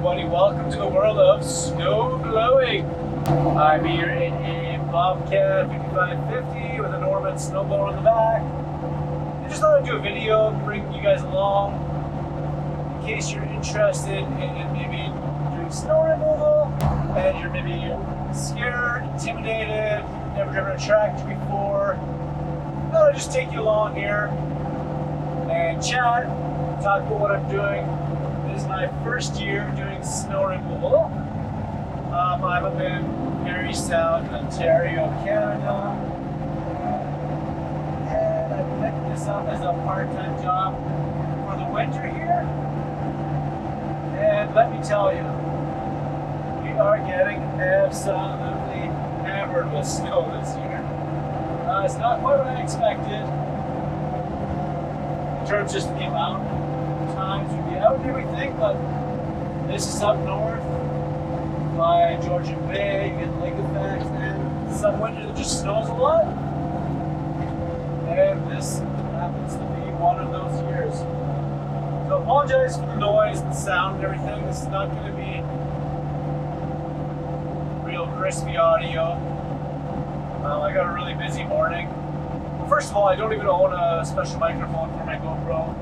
everybody, welcome to the world of snowblowing. I'm here in a Bobcat 5550 with a Norman snowblower in the back. I just thought I'd do a video, bring you guys along in case you're interested in maybe doing snow removal and you're maybe scared, intimidated, never driven a tractor before. I thought I'd just take you along here and chat, talk about what I'm doing. This is my first year doing snow removal. I'm up in Marystown, Ontario, Canada. And I picked this up as a part-time job for the winter here. And let me tell you, we are getting absolutely hammered with snow this year. It's not quite what I expected in terms of just the amount of times we'd be out and everything, but this is up north by Georgian Bay, you get the lake effects, and some winter that just snows a lot. And this happens to be one of those years. So I apologize for the noise, the sound and everything. This is not going to be real crispy audio. I got a really busy morning. Well, first of all, I don't even own a special microphone for my GoPro.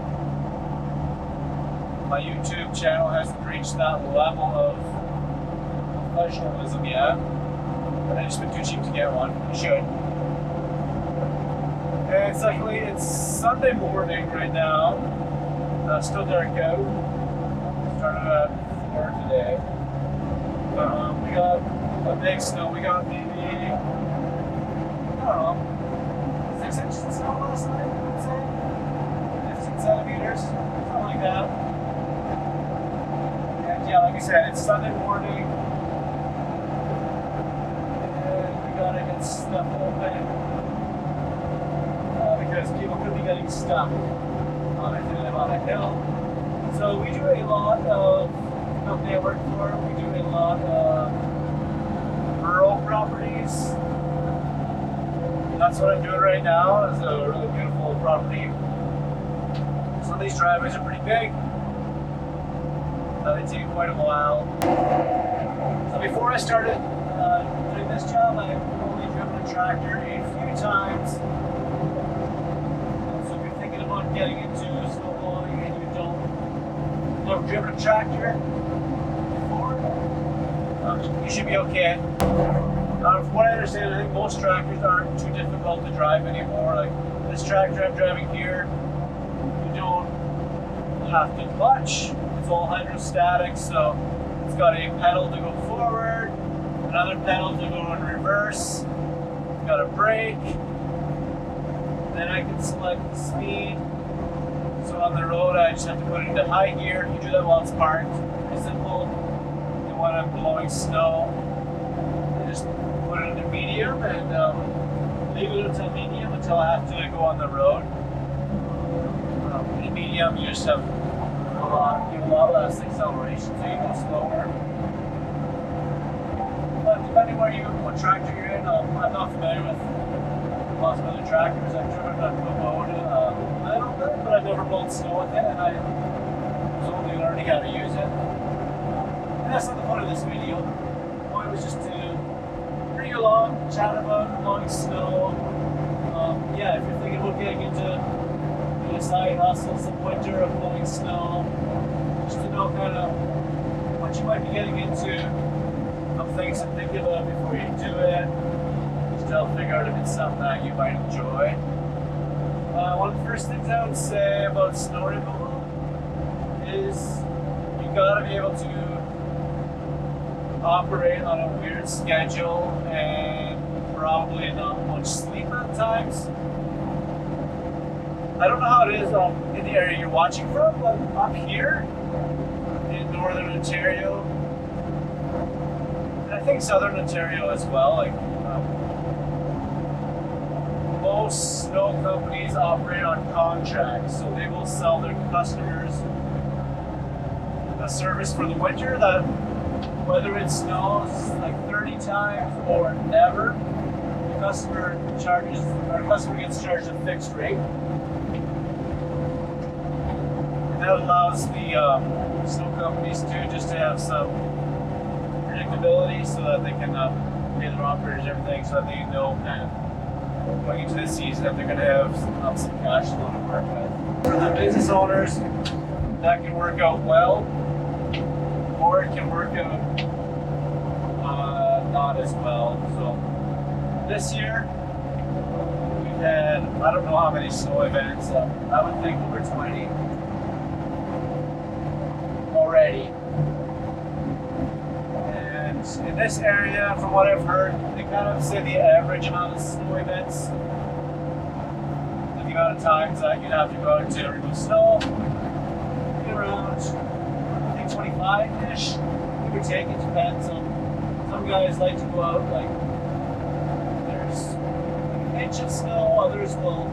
My YouTube channel hasn't reached that level of professionalism yet. But I just been too cheap to get one. I should. And secondly, it's Sunday morning right now. Still dark out. Started at 4 today. We got a big snow. We got maybe, I don't know, 6 inches of snow last night, I would say. 15 centimeters, something like that. And yeah, like I said, it's Sunday morning. And we gotta get stuff open. Because people could be getting stuck on a hill. So we do a lot of, the company I work for, we do a lot of rural properties. That's what I'm doing right now. It's a really beautiful property. Some of these driveways are pretty big. They take quite a while. So before I started doing this job, I've only driven a tractor a few times. So if you're thinking about getting into snowblowing and you never driven a tractor before, you should be okay. From what I understand, I think most tractors aren't too difficult to drive anymore. Like this tractor I'm driving here, you don't have to clutch. It's all hydrostatic, so it's got a pedal to go forward, another pedal to go in reverse. It's got a brake. Then I can select the speed. So on the road, I just have to put it into high gear. You do that while it's parked. Pretty simple. And when I'm blowing snow, I just put it into medium and leave it until medium until I have to go on the road. In medium, you just have a lot less acceleration, so you go slower. But depending what tractor you're in, I'm not familiar with lots of other tractors. I've driven a Kubota a little bit, but I've never blown snow with it, and I was only learning how to use it. And that's not the point of this video. The point was just to bring you along, chat about blowing snow. Yeah, if you're thinking about getting into a side hustle, some winter of blowing snow, just to know kind of what you might be getting into, some things to think about before you do it. Still figure out if it's something that you might enjoy. One of the first things I would say about snow removal is you gotta be able to operate on a weird schedule and probably not much sleep at times. I don't know how it is in the area you're watching from, but up here in northern Ontario, and I think southern Ontario as well, like most snow companies operate on contracts, so they will sell their customers a service for the winter that whether it snows like 30 times or never, our customer gets charged a fixed rate. that allows the snow companies just to have some predictability so that they can pay their operators everything so that they know kind of going into this season that they're going to have some cash flow to work with. For the business owners, that can work out well, or it can work out not as well. So this year, we've had, I don't know how many snow events, I would think over 20 already. And in this area, from what I've heard, they kind of say the average amount of snow events, the amount of times that you'd have to go out to remove snow, around, I think 25-ish, give or take, it depends on, some guys like to go out, like, there's an inch of snow, others will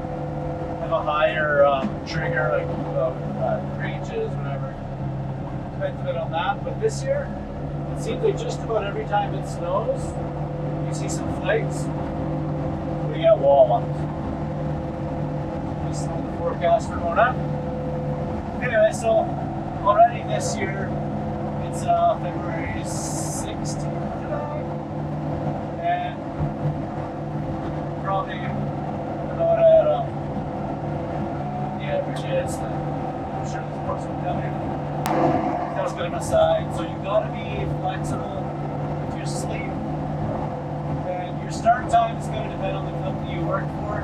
have a higher trigger, like 3 inches, whatever, depends a bit on that, but this year, it seems like just about every time it snows, you see some flakes, we got walleyes. Just on the forecast for going up. Anyway, so already this year, it's February 16th today, and probably about at the average is. I'm sure this person down here. That's good on the side. So you've got to be flexible with your sleep, and your start time is going to depend on the company you work for.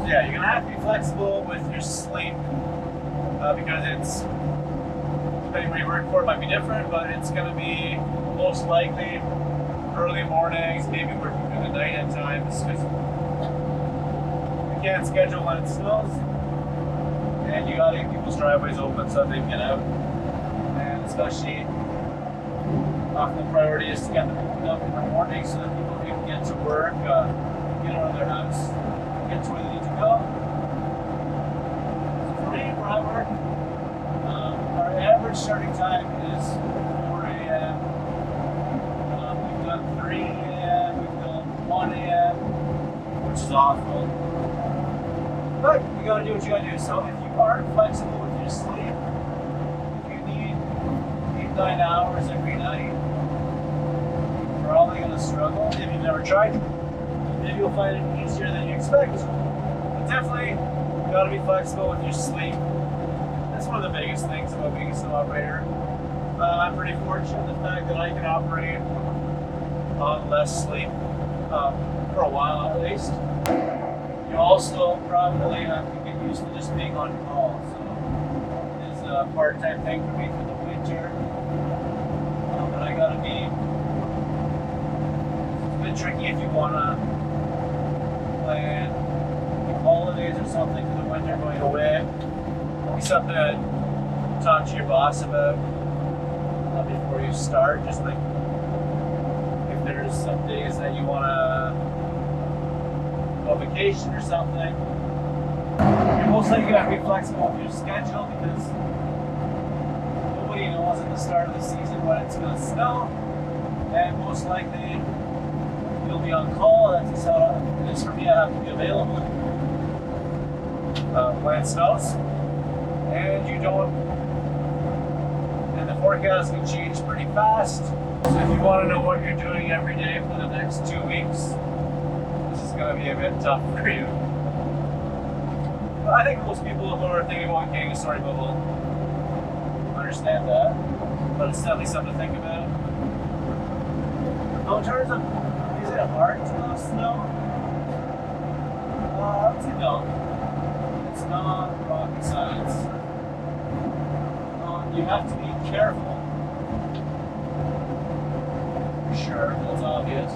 So yeah, you're going to have to be flexible with your sleep because it's, depending where you work for, it might be different, but it's going to be most likely early mornings, maybe working through the night at times because you can't schedule when it snows. And you gotta get people's driveways open so that they can get out. And especially, often the priority is to get them opened up in the morning so that people can get to work, get out of their house, get to where they need to go. So for me, where I work, our average starting time is 4 a.m. We've done 3 a.m., we've done 1 a.m., which is awful. But you gotta do what you gotta do. So if you aren't flexible with your sleep, if you need 8-9 hours every night, you're probably gonna struggle if you've never tried. Maybe you'll find it easier than you expect. But definitely, you gotta be flexible with your sleep. That's one of the biggest things about being a snow operator. I'm pretty fortunate in the fact that I can operate on less sleep for a while at least. You also probably have to get used to just being on call. So it's a part-time thing for me for the winter. But I gotta be, it's a bit tricky if you wanna plan holidays or something for the winter going away. It'll be something to talk to your boss about before you start. Just like if there's some days that you wanna on vacation or something, you're most likely going to have to be flexible with your schedule because nobody knows at the start of the season when it's going to snow, and most likely you'll be on call. That's just how it is for me. I have to be available when it snows, and you don't, and the forecast can change pretty fast. So if you want to know what you're doing every day for the next 2 weeks, it's going to be a bit tough for you. But I think most people who are thinking about getting a storybook will understand that. But it's definitely something to think about. Now in terms of, is it hard to know snow? I would say no. It's not rocket science. You have to be careful. For sure, that's obvious.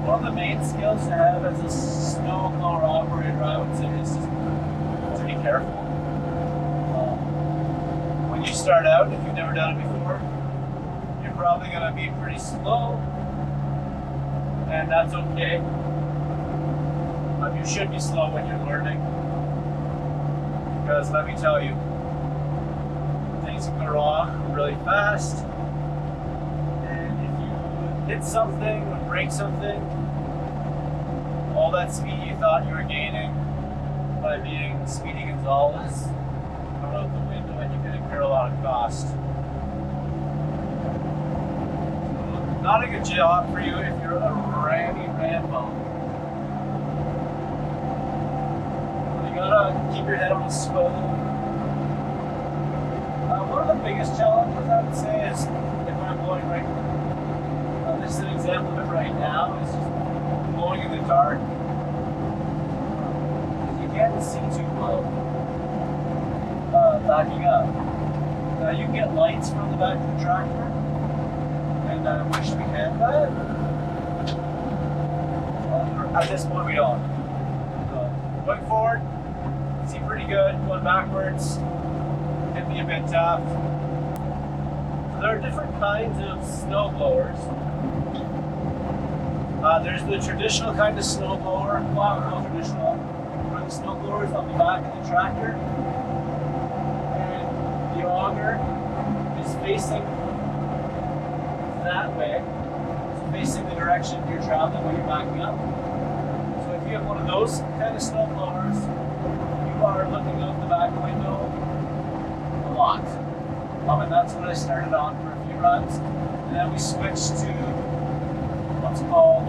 One of the main skills to have as a snowblower operator, I would say, is to be careful. When you start out, if you've never done it before, you're probably going to be pretty slow, and that's okay. You should be slow when you're learning, because let me tell you, things can go wrong really fast, and if you hit something or break something, all that speed you thought you were gaining by being Speedy Gonzalez come out the window, and you can incur a lot of cost. Not a good job for you if you're a randy Rambo. You gotta keep your head on a swivel. One of the biggest challenges I would say is if I'm blowing right. This is an example of it right now. It's just blowing in the dark. You can't see too well. Backing up. You can get lights from the back of the tractor. And I wish we had that. At this point, we don't. Going forward, see pretty good. Going backwards, can be a bit tough. So there are different kinds of snow blowers. There's the traditional kind of snow blower. Well, no traditional. Where the snow blower is on the back of the tractor, and the auger is facing that way, so facing the direction you're traveling when you're backing up. So if you have one of those kind of snow blowers, you are looking out the back window a lot. And that's what I started on for a few runs. And then we switched to what's called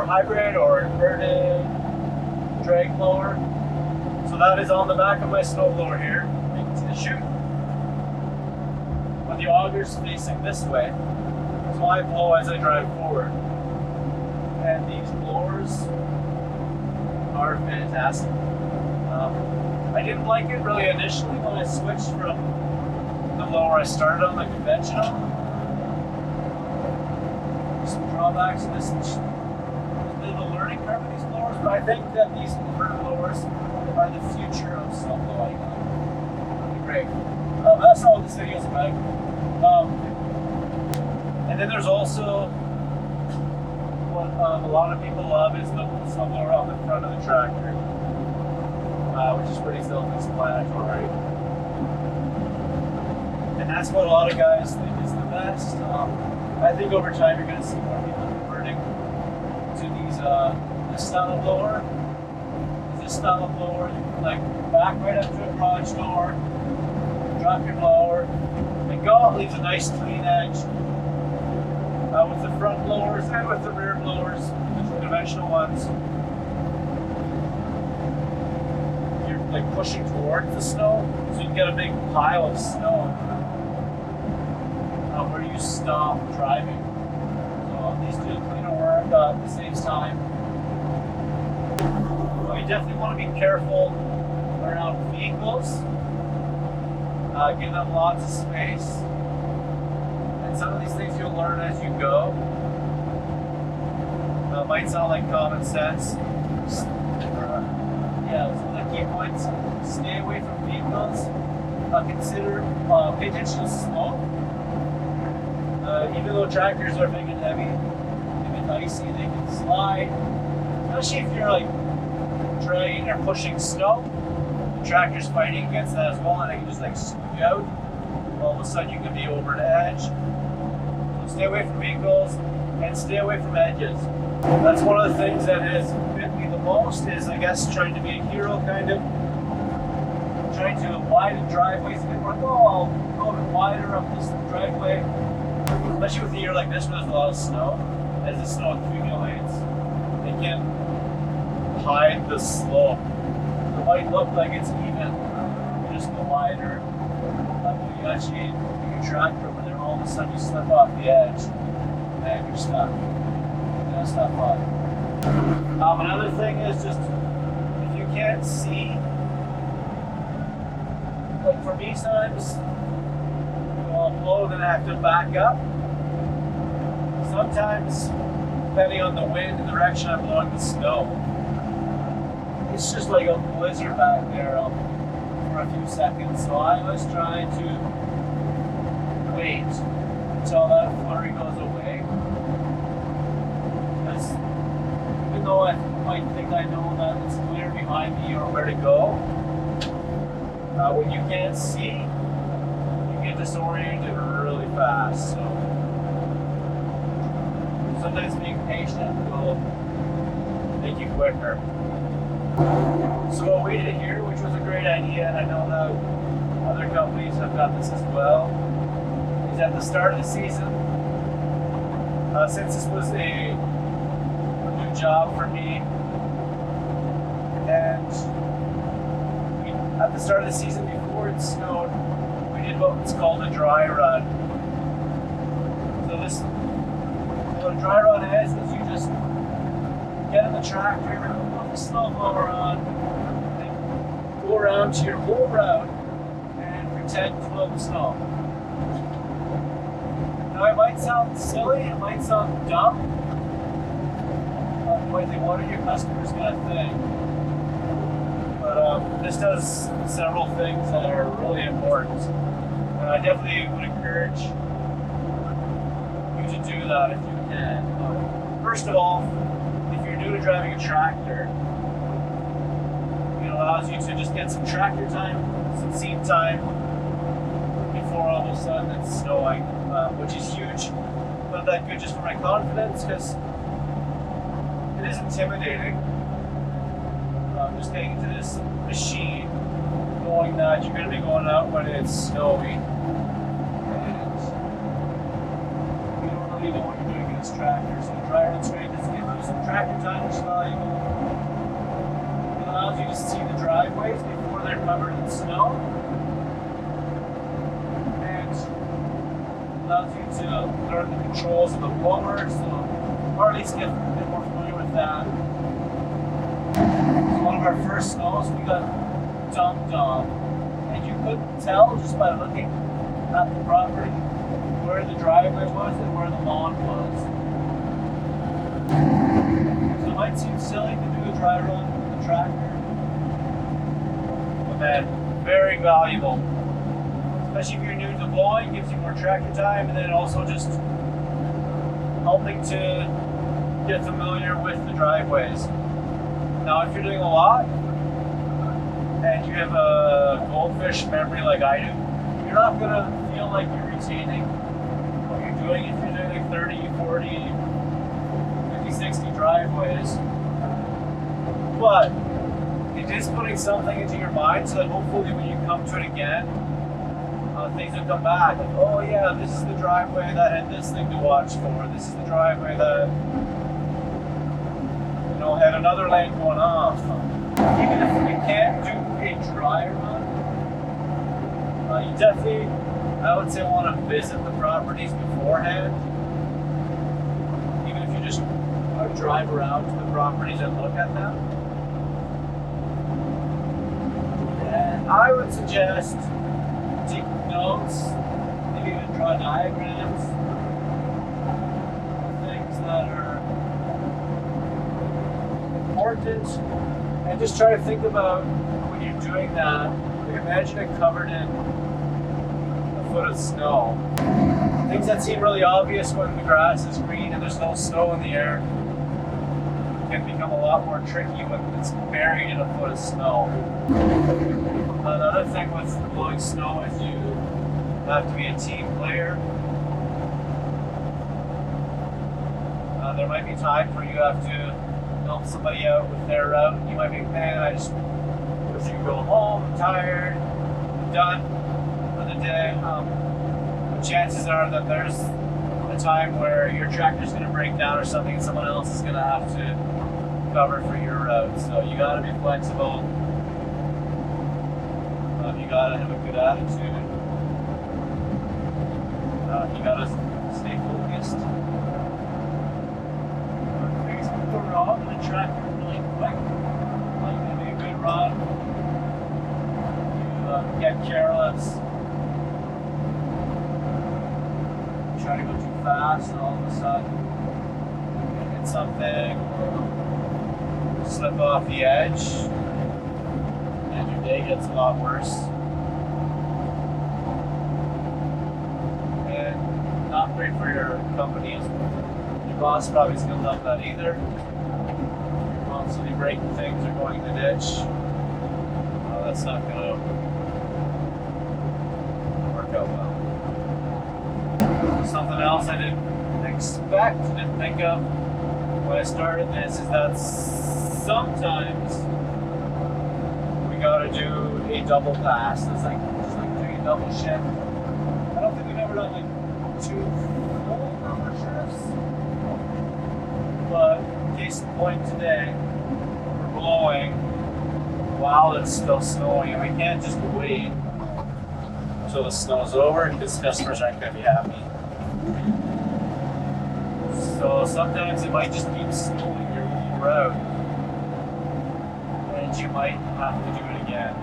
hybrid or inverted drag blower. So that is on the back of my snow blower here. You can see the chute. But the auger's facing this way, so I blow as I drive forward. And these blowers are fantastic. I didn't like it really initially when I switched from the blower I started on, the conventional. Some drawbacks to this. There's a bit of a learning curve with these blowers, but I think that these inverter blowers are the future of snow blowing. Really great. But that's not what this video is about. And then there's also what a lot of people love is the snow blower on the front of the tractor, which is pretty self-explanatory. And that's what a lot of guys think is the best. I think over time you're going to see more people converting to these this style of blower. This style of blower, you can like back right up to a garage door, drop your blower, and go. It leaves a nice clean edge. With the front blowers and with the rear blowers, the conventional ones, you're like pushing towards the snow, so you can get a big pile of snow where you stop driving. So these do cleaner work, it saves time. So you definitely want to be careful around vehicles, give them lots of space. Some of these things you'll learn as you go. Might sound like common sense. Yeah, some of the key points: stay away from vehicles. Pay attention to slope. Even though tractors are big and heavy, if it's icy, they can slide. Especially if you're like dragging or pushing snow, the tractor's fighting against that as well, and they can just like scoop you out. All of a sudden, you can be over the edge. Stay away from vehicles and stay away from edges. That's one of the things that has bit me the most is, I guess, trying to be a hero, kind of. Trying to widen driveways a bit more. I'll go a bit wider up this driveway. Especially with a year like this where there's a lot of snow. As the snow accumulates, it can hide the slope. It might look like it's even. You just go wider. You actually your tractor over there, all of a sudden you slip off the edge and you're stuck. That's not fun. Another thing is just if you can't see, like for me sometimes I'll blow and then I have to back up. Sometimes, depending on the wind and the direction I'm blowing the snow, it's just like a blizzard back there for a few seconds. So I was trying to wait until that flurry goes away. Because even though I might think I know that it's clear behind me or where to go, when you can't see, you get disoriented really fast. So sometimes being patient will make you quicker. So what we did here, which was a great idea, and I know that other companies have got this as well, is at the start of the season, since this was a new job for me, and at the start of the season before it snowed, we did what's called a dry run. So what a dry run is you just get in the tractor, put the snowblower on, and go around to your whole route and pretend to blow the snow. Now it might sound silly, it might sound dumb, you might think, what are your customers going to think? But this does several things that are really important. And I definitely would encourage you to do that if you can. First of all, if you're new to driving a tractor, it allows you to just get some tractor time, some seat time before all of a sudden it's snowing, which is huge. But that good just for my confidence, because it is intimidating. Just getting into this machine, knowing that you're going to be going out when it's snowy, and you don't really know what you're doing in this tractor. So the dry run straight just gives you some tractor time, which is valuable. It allows you to see the driveways before they're covered in snow, and allows you to learn the controls of the blower, or at least get a bit more familiar with that. One of our first snows, we got dumped on, and you couldn't tell just by looking at the property where the driveway was and where the lawn was. So it might seem silly to do a dry run with the tractor, but man, very valuable. Especially if you're new to blowing, gives you more tractor time, and then also just helping to get familiar with the driveways. Now, if you're doing a lot, and you have a goldfish memory like I do, you're not going to feel like you're retaining what you're doing if you're doing like 30, 40, 50, 60 driveways. But it is putting something into your mind so that hopefully when you come to it again, things will come back. Like, oh yeah, this is the driveway that had this thing to watch for. This is the driveway that had another lane going off. Even if you can't do a dry run, you definitely, I would say, want to visit the properties beforehand. Even if you just drive around to the properties and look at them. And I would suggest take notes, maybe even draw diagrams, things that are important, and just try to think about when you're doing that. Imagine it covered in a foot of snow. Things that seem really obvious when the grass is green and there's no snow in the air can become a lot more tricky when it's buried in a foot of snow. Another thing with blowing snow is you have to be a team player. There might be times where you have to help somebody out with their route. You might be, man, I just wish you could go home, I'm tired, I'm done for the day. But chances are that there's a time where your tractor's going to break down or something and someone else is going to have to cover for your route. So you got to be flexible. You got to have a good attitude. You got to stay focused. Go wrong and the tractor really quick. Like maybe a good run. You get careless. You try to go too fast and all of a sudden you hit something or slip off the edge and your day gets a lot worse. And not great for your company. Your boss probably isn't going to love that either. You're constantly breaking things or going in the ditch. That's not going to work out well. Something else I didn't expect, didn't think of when I started this, is that sometimes do a double pass. It's like just like doing a double shift. I don't think we've ever done like 2 full number shifts. But case in point today, we're blowing while it's still snowing, and we can't just wait until the snow's over because customers aren't going to be happy. So sometimes it might just keep snowing your whole route, and you might have to do it again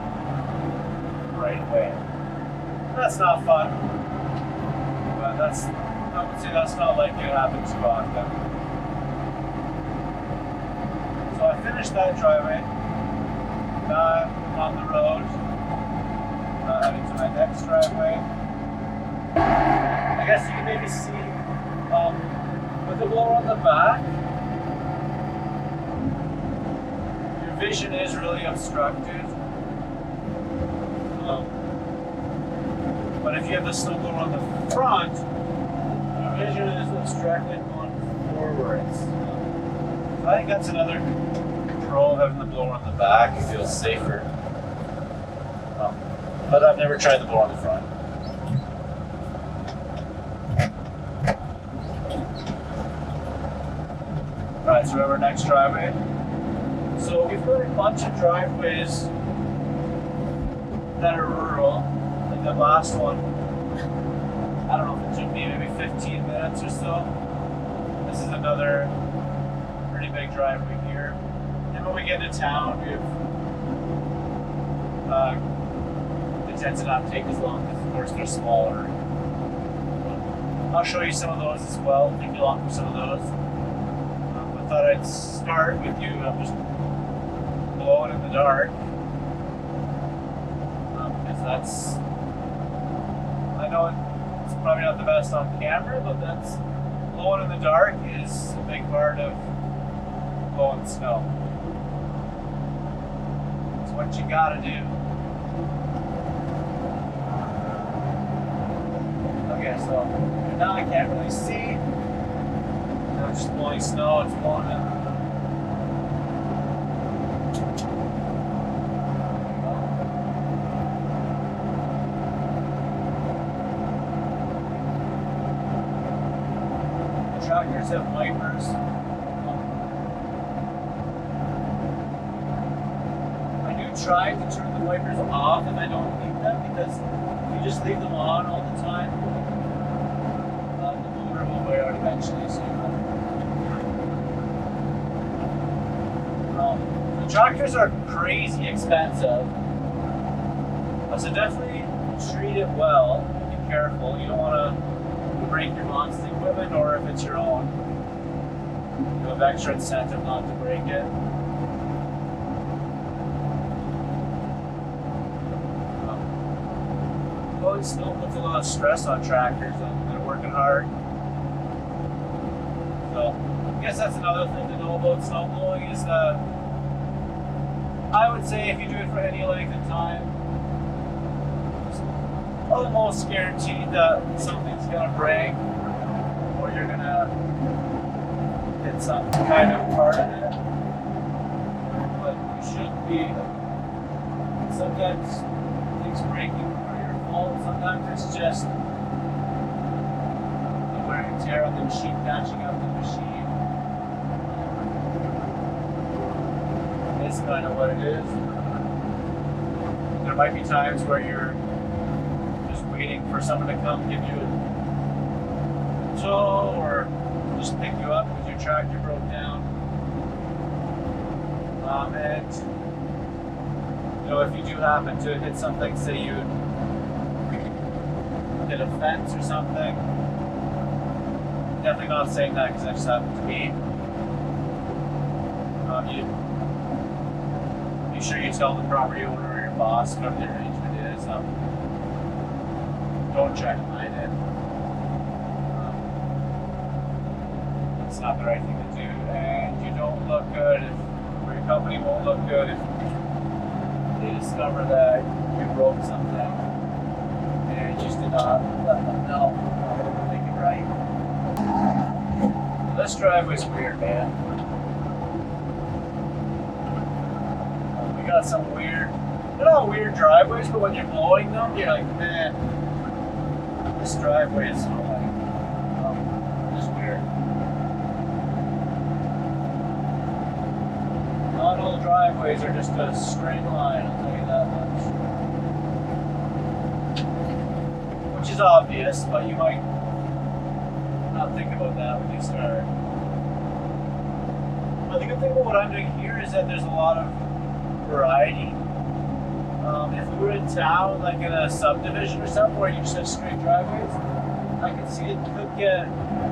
right away. That's not fun, but I would say that's not likely to happen too often. So I finished that driveway. Now I'm on the road, heading to my next driveway. I guess you can maybe see with the blower on the back, your vision is really obstructed. But if you have the snowblower on the front, your vision is obstructed going forwards. So I think that's another control, having the blower on the back. It feels safer. But I've never tried the blower on the front. Alright, so we have our next driveway. So we've got a bunch of driveways that are rural. Like the last one, I don't know if it took me maybe 15 minutes or so. This is another pretty big driveway here. And when we get into town, we have they tend to not take as long because of course they're smaller. I'll show you some of those as well, take you along for some of those. I thought I'd start with you. I'm just blowing in the dark. Because that's, I know it's probably not the best on camera, but that's, blowing in the dark is a big part of blowing snow. It's what you gotta do. Okay, so now I can't really see. I'm just blowing snow, it's blowing in. The tractors have wipers. I do try to turn the wipers off if I don't need them, because if you just leave them on all the time, the motor will wear out eventually. So the tractors are crazy expensive, so definitely treat it well. Be careful. You don't want to break your mom's equipment, or if it's your own, you have extra incentive not to break it. Blowing snow puts a lot of stress on tractors, and they're working hard. So I guess that's another thing to know about snow blowing is that I would say if you do it for any length of time, it's almost guaranteed that something's gonna break, or you're gonna hit some kind of part of it. But you shouldn't be. Sometimes things breaking are your fault. Sometimes it's just the wear and tear on the machine catching up to the machine. It's kind of what it is. There might be times where you're just waiting for someone to come give you a tow or just pick you up because your tractor broke down. And you know, if you do happen to hit something, say you hit a fence or something, definitely not saying that because that just happened to me. Be sure you tell the property owner or your boss whatever the arrangement is. Don't try to hide it. It's not the right thing to do, and you don't look good or your company won't look good if they discover that you broke something and you just did not let them know. Make it right. This driveway's weird, man. We got some weird They're not weird driveways, but when you're blowing them, you're like, man, this driveway is so like, just weird. Not all driveways are just a straight line, I'll tell you that much. Which is obvious, but you might not think about that when you start. But the good thing about what I'm doing here is that there's a lot of variety. If we were in town, like in a subdivision or something where you just have straight driveways, I could see it could get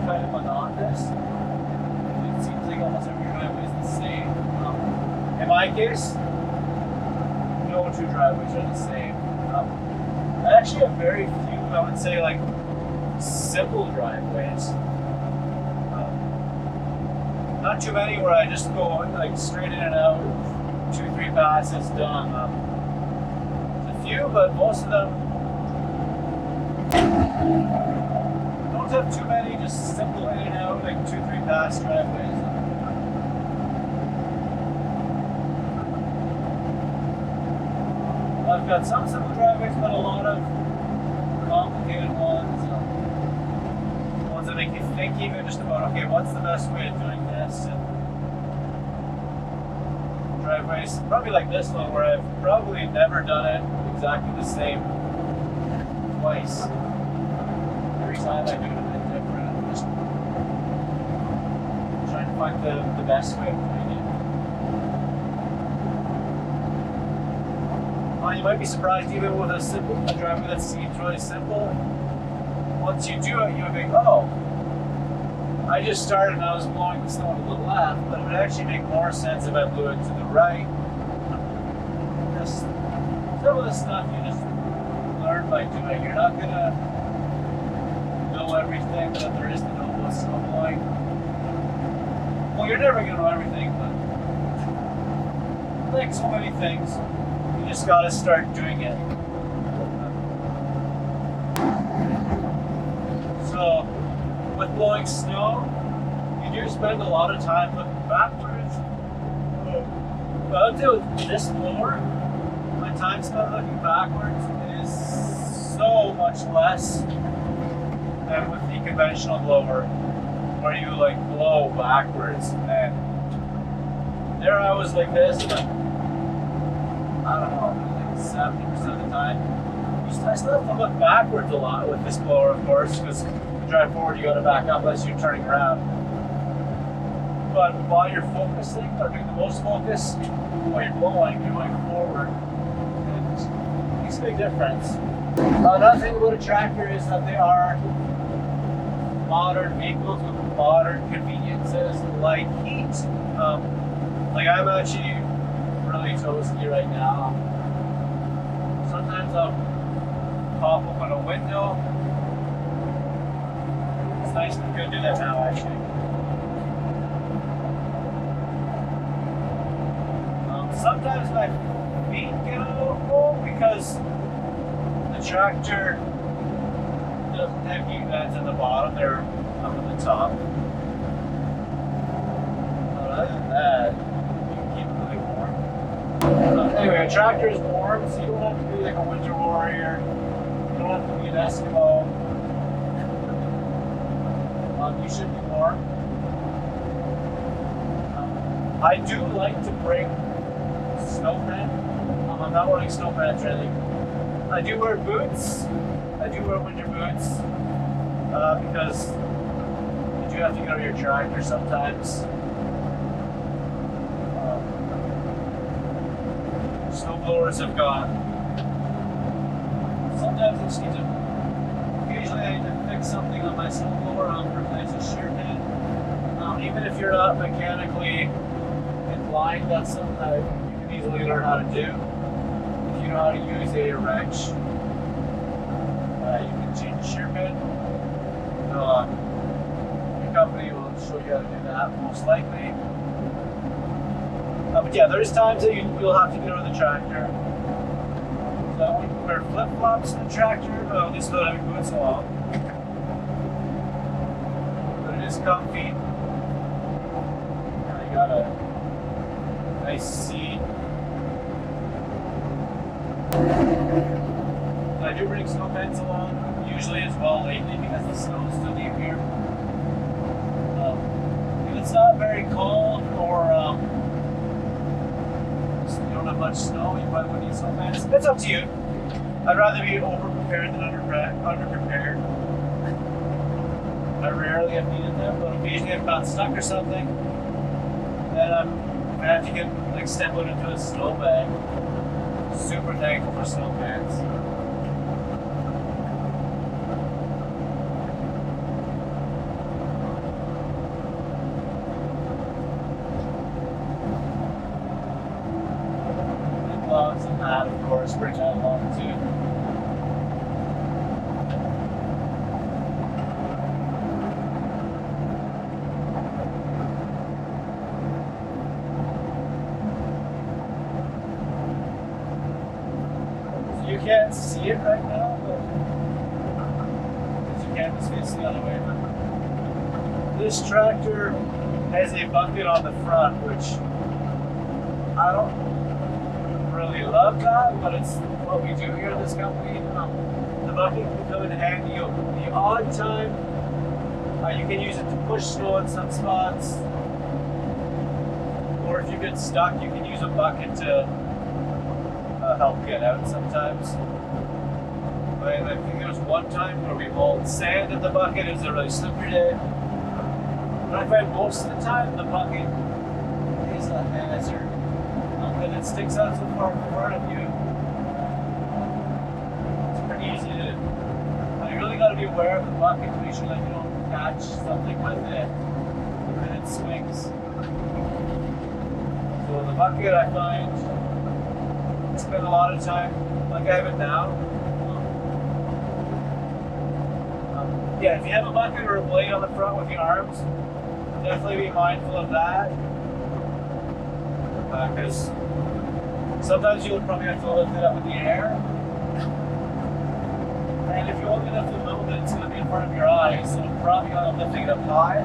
kind of monotonous. It seems like almost every driveway is the same. In my case, no two driveways are the same. I actually have very few, I would say, like simple driveways. Not too many where I just go like straight in and out, 2-3 passes, done. Few, but most of them don't have too many, just simple in and out, like 2-3 pass driveways. I've got some simple driveways, but a lot of complicated ones. Ones that make you think even just about, okay, what's the best way of doing this? And driveways, probably like this one, where I've probably never done it exactly the same twice. Every time I do it a bit different. I'm just trying to find the best way of doing it. You might be surprised even with a driveway that seems really simple. Once you do it, you'll think, oh, I just started and I was blowing the snow to the left, but it would actually make more sense if I blew it to the right. Some of the stuff you just learn by doing. You're not gonna know everything that there is to know about snowblowing. Well, you're never gonna know everything, but like so many things, you just gotta start doing it. So, with blowing snow, you do spend a lot of time looking backwards. But I'd say with this blower, my time spent looking backwards is so much less than with the conventional blower, where you like blow backwards. And there I was like this, but I don't know, like 70% of the time. I still have to look backwards a lot with this blower, of course, because to drive forward you gotta back up unless you're turning around. But while you're focusing, or doing the most focus, while you're blowing, you're going forward. It makes a big difference. Another thing about a tractor is that they are modern vehicles with modern conveniences like heat. Like I'm actually really toasty right now. Sometimes I'll pop open a window. It's nice to go do that now actually. Sometimes my feet get a little cold because the tractor doesn't have heat vents at the bottom, they're up at the top. But other than that, you can keep it really warm. Anyway, a tractor is warm, so you don't have to be like a winter warrior. You don't have to be an Eskimo. You should be warm. I do like to bring snow pants. I'm not wearing snow pants or anything. I do wear boots. I do wear winter boots because you do have to get out of your tractor sometimes. Snowblowers have got. Sometimes I just need to. Occasionally I need to fix something on my snowblower. I'll replace a shear pin. Even if you're not mechanically inclined, that's something that you can easily learn how to do. If you know how to use a wrench, you can change the shear pin. Your company will show you how to do that, most likely. But yeah, there's times that you'll have to get out of the tractor. So I wouldn't wear flip-flops in the tractor, but at least without having boots along. But it is comfy. You got a nice seat. I do bring snow pants along, usually as well lately because the snow is still deep here. If it's not very cold or you don't have much snow, you probably wouldn't need snow pants. It's up to you. I'd rather be over-prepared than under-prepared. I rarely have needed them, but occasionally I've got stuck or something. Then I have to get like stempeled into a snow bag. Super thankful for snow pants. And gloves and hat, of course, bring that along too. You can't see it right now, but as you can just face the other way. But this tractor has a bucket on the front, which I don't really love that, but it's what we do here at this company. The bucket can come in handy the odd time. You can use it to push snow in some spots, or if you get stuck, you can use a bucket to help get out sometimes. But I think there was one time where we hauled sand in the bucket. It was a really slippery day. But I find most of the time the bucket is a hazard. And it sticks out so far in front of you. It's pretty easy to do. But you really got to be aware of the bucket to make sure that you don't catch something with it and it swings. So the bucket, I find, spend a lot of time, like I have it now. Yeah, if you have a bucket or a blade on the front with your arms, definitely be mindful of that. Because sometimes you'll probably have to lift it up in the air. And if you hold it up to move it, it's going to be in front of your eyes, so you'll probably end up lifting it up high.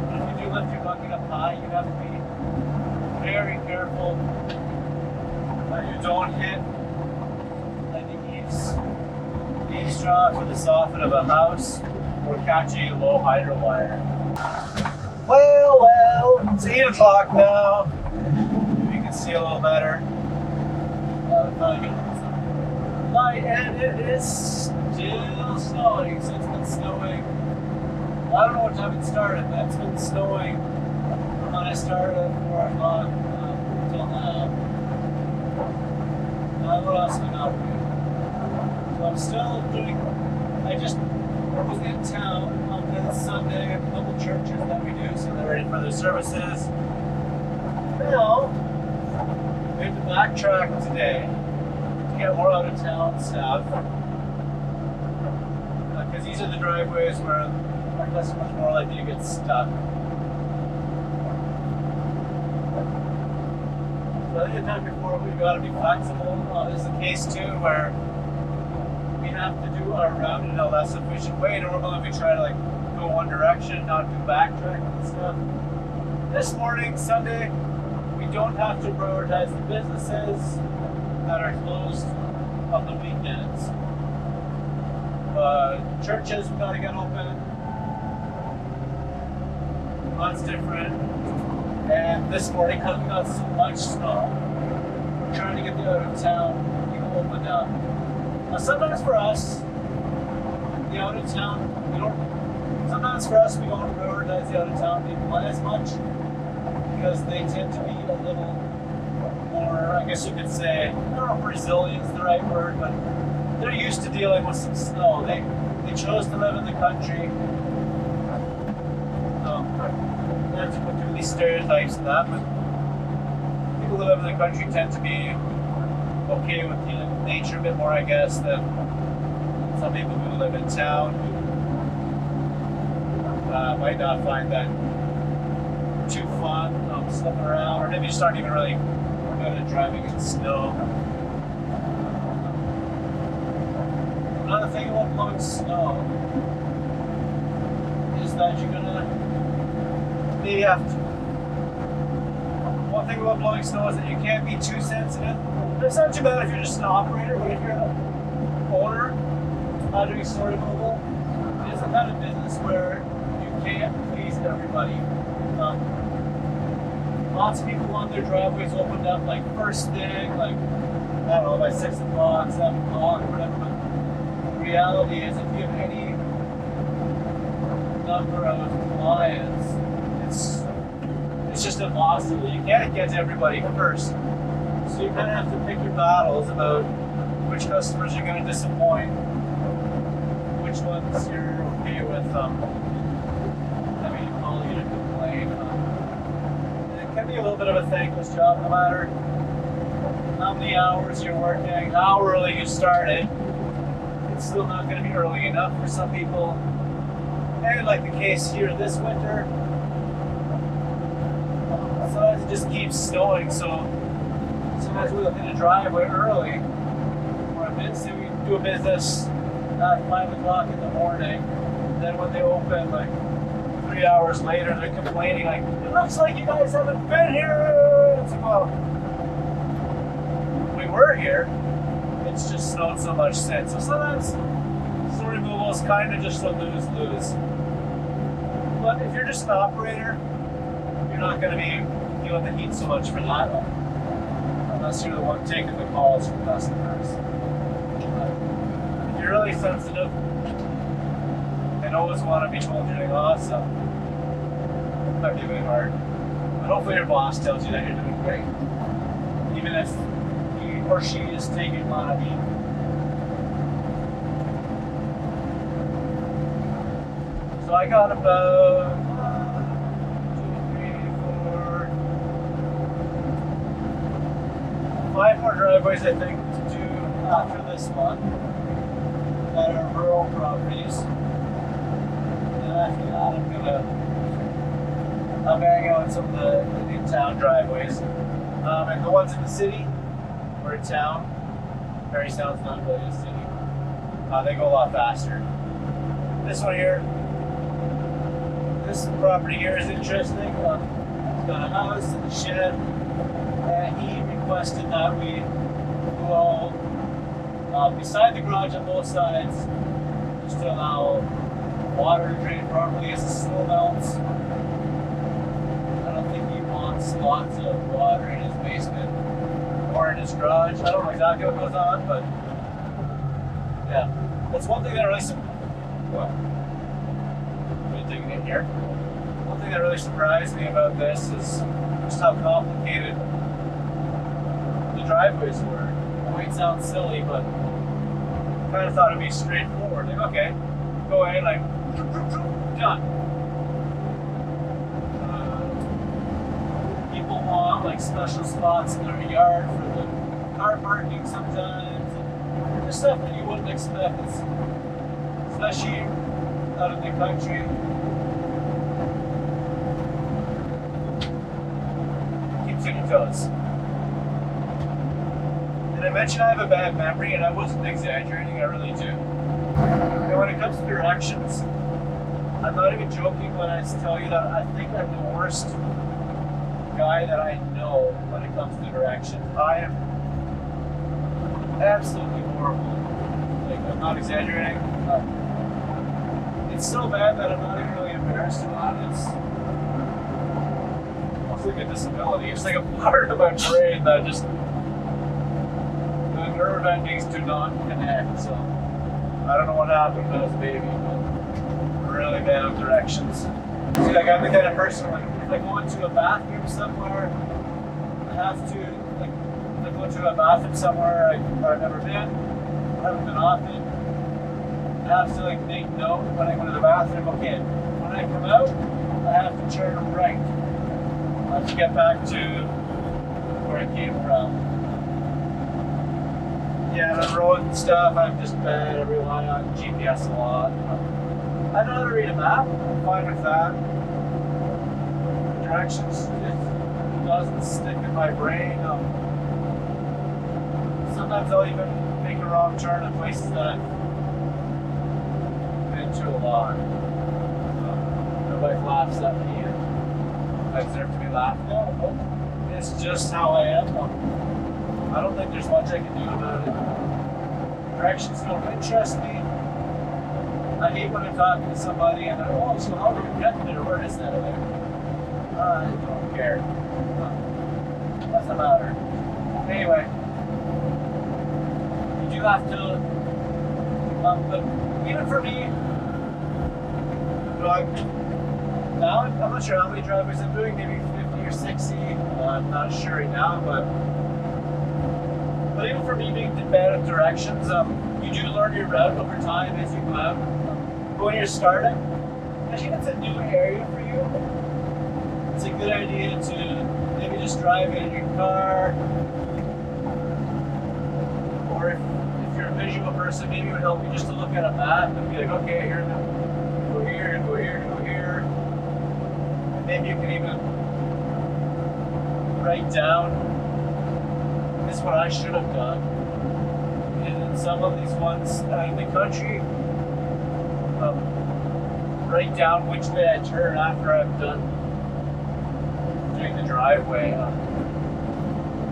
But if you do lift your bucket up high, you have to be very careful you don't hit like the eavesdrop or the soffit of a house or catch a low hydro wire. Well, it's 8 o'clock now. Maybe you can see a little better. Light, and it is still snowing, so it's been snowing. I don't know what time it started, but it's been snowing from when I started at 4 o'clock until now. What else am I not doing? So I'm still doing, I just was in town on this Sunday. I have a couple churches that we do, so they're ready for their services. Now, we have to backtrack today to get more out of town stuff. Because these are the driveways where our customers are more likely to get stuck. I think the time before we've got to be flexible. This is the case too where we have to do our route in a less efficient way. Normally we try to like go one direction, not do backtracking and stuff. This morning, Sunday, we don't have to prioritize the businesses that are closed on the weekends. Churches we got to get open. That's different. And this morning, because we got so much snow, we're trying to get the out of town people opened up. Now, sometimes for us, the out of town, we don't prioritize the out of town people as much because they tend to be a little more, I guess you could say, I don't know if resilient is the right word, but they're used to dealing with some snow. They chose to live in the country. Not to put too many stereotypes in that, but people who live in the country tend to be okay with dealing with nature a bit more, I guess, than some people who live in town who might not find that too fun, slipping around, or maybe just aren't even really good at driving in snow. Another thing about blowing snow is that you're gonna maybe have to. One thing about blowing snow is that you can't be too sensitive It's not too bad if you're just an operator, but if you're an owner doing snow removal, it's the kind of business where you can't please everybody. Lots of people want their driveways opened up like first thing, like, I don't know, by 6 o'clock, 7 o'clock, or whatever. But the reality is, if you have any number of clients, it's just impossible. You can't get to everybody first. So you kind of have to pick your battles about which customers you're going to disappoint, which ones you're okay with calling you to complain. It can be a little bit of a thankless job, no matter how many hours you're working, how early you started. It's still not going to be early enough for some people. And like the case here this winter, sometimes it just keeps snowing, so sometimes we'll hit a driveway early. Or we do a business at 5 o'clock in the morning. Then when they open, like 3 hours later, they're complaining, like, it looks like you guys haven't been here. It's like, well, we were here. It's just snowed so much since. So sometimes snow removal is kind of just a lose-lose. But if you're just an operator, you're not going to be feeling the heat so much for that, unless you're the one taking the calls from customers. If you're really sensitive and always want to be told you're doing awesome, it might be really hard. But hopefully your boss tells you that you're doing great, even if he or she is taking money. So I got about 5 more driveways, I think, to do after this month that are rural properties. And after that, I'm hanging out on some of the in-town driveways. And the ones in the city or in town, Marystown's not really a city, they go a lot faster. This one here, this property here is interesting. It's got a house and a shed, and he requested that we go beside the garage on both sides, just to allow water to drain properly as the snow melts. I don't think he wants lots of water in his basement or in his garage. I don't know exactly what goes on, but yeah, that's one thing that really digging in here. One thing that really surprised me about this is just how complicated the driveways were. It might sound silly, but I kind of thought it'd be straightforward. Like, okay, go in, like, done. People want like special spots in their yard for the car parking sometimes. And there's stuff that you wouldn't expect, especially out of the country. Keeps you on your toes. And I mentioned I have a bad memory, and I wasn't exaggerating, I really do. And when it comes to directions, I'm not even joking when I tell you that I think I'm the worst guy that I know when it comes to directions. I am absolutely horrible. Like, I'm not exaggerating. It's so bad that I'm not even really embarrassed about it. It's almost like a disability. It's like a part of my brain that just, the nerve endings do not connect. So I don't know what happened when I was a baby, but I'm really bad with directions. See, like, I'm the kind of person, like, if I go into a bathroom somewhere, I have to, like, if I go into a bathroom somewhere I've never been, haven't been often, I have to, like, make note when I go to the bathroom. Okay, when I come out, I have to turn right. I have to get back to where I came from. Yeah, the road and stuff, I'm just bad. I rely on GPS a lot. I know how to read a map. I'm fine with that. The directions, it doesn't stick in my brain. Sometimes I'll even make a wrong turn in places that I've been to a lot. My wife laughs at me, and I deserve to be laughed at. It's just how I am. I I don't think there's much I can do about it. Directions don't interest me. I hate when I'm talking to somebody and they're, oh, so how do you get there? Where is that? I don't care. Doesn't matter. Anyway, you do have to, but even for me, now I'm not sure how many driveways I'm doing, maybe 50 or 60. I'm not sure right now, but even for me being bad at directions, you do learn your route over time as you go out. But when you're starting, especially if it's a new area for you, it's a good idea to maybe just drive it in your car, or if you're a visual person, maybe it would help you just to look at a map and be like, okay, here, go here, go here, go here. And maybe you can even write down, this is what I should have done. And in some of these ones in the country, write down which way I turn after I'm done doing the driveway.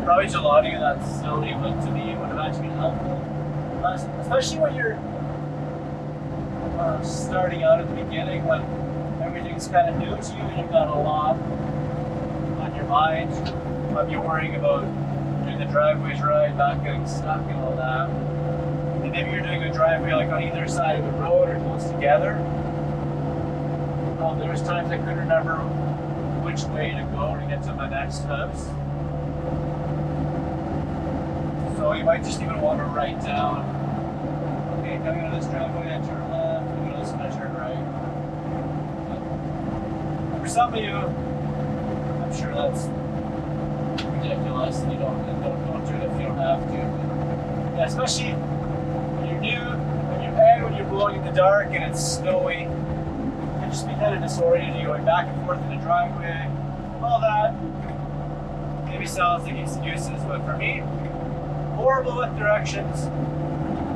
Probably to a lot of you that's silly, but to me it would have actually been helpful. Especially when you're starting out at the beginning, when everything's kind of new to you and you've got a lot on your mind. You're worrying about doing the driveways right, not getting stuck and all that. And maybe you're doing a driveway like on either side of the road or close together. There was times I couldn't remember which way to go to get to my next house. So you might just even want to write down, okay, coming out of this driveway, I turn left, coming out of this one, I turn right. But for some of you, I'm sure that's ridiculous and you don't do it if you don't have to. But yeah, especially when you're new, when you're blowing in the dark and it's snowy, just be kind of disoriented, you're going back and forth in the driveway, all that maybe sounds like excuses, but for me, horrible with directions.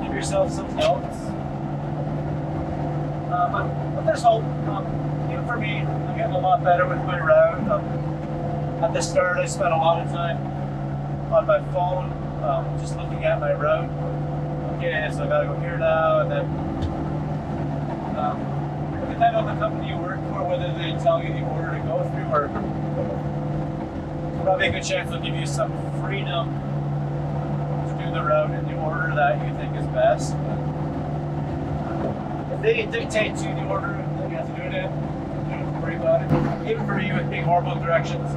Give yourself some notes. But there's hope. Even for me, I'm getting a lot better with my route. At the start, I spent a lot of time on my phone, just looking at my route. Okay, so I gotta go here now, and then depending on the company you work for, whether they tell you the order to go through, or probably a good chance they'll give you some freedom to do the route in the order that you think is best. If they dictate to you the order that you have to do it in, you don't have to worry about it. Even for me with being horrible with directions,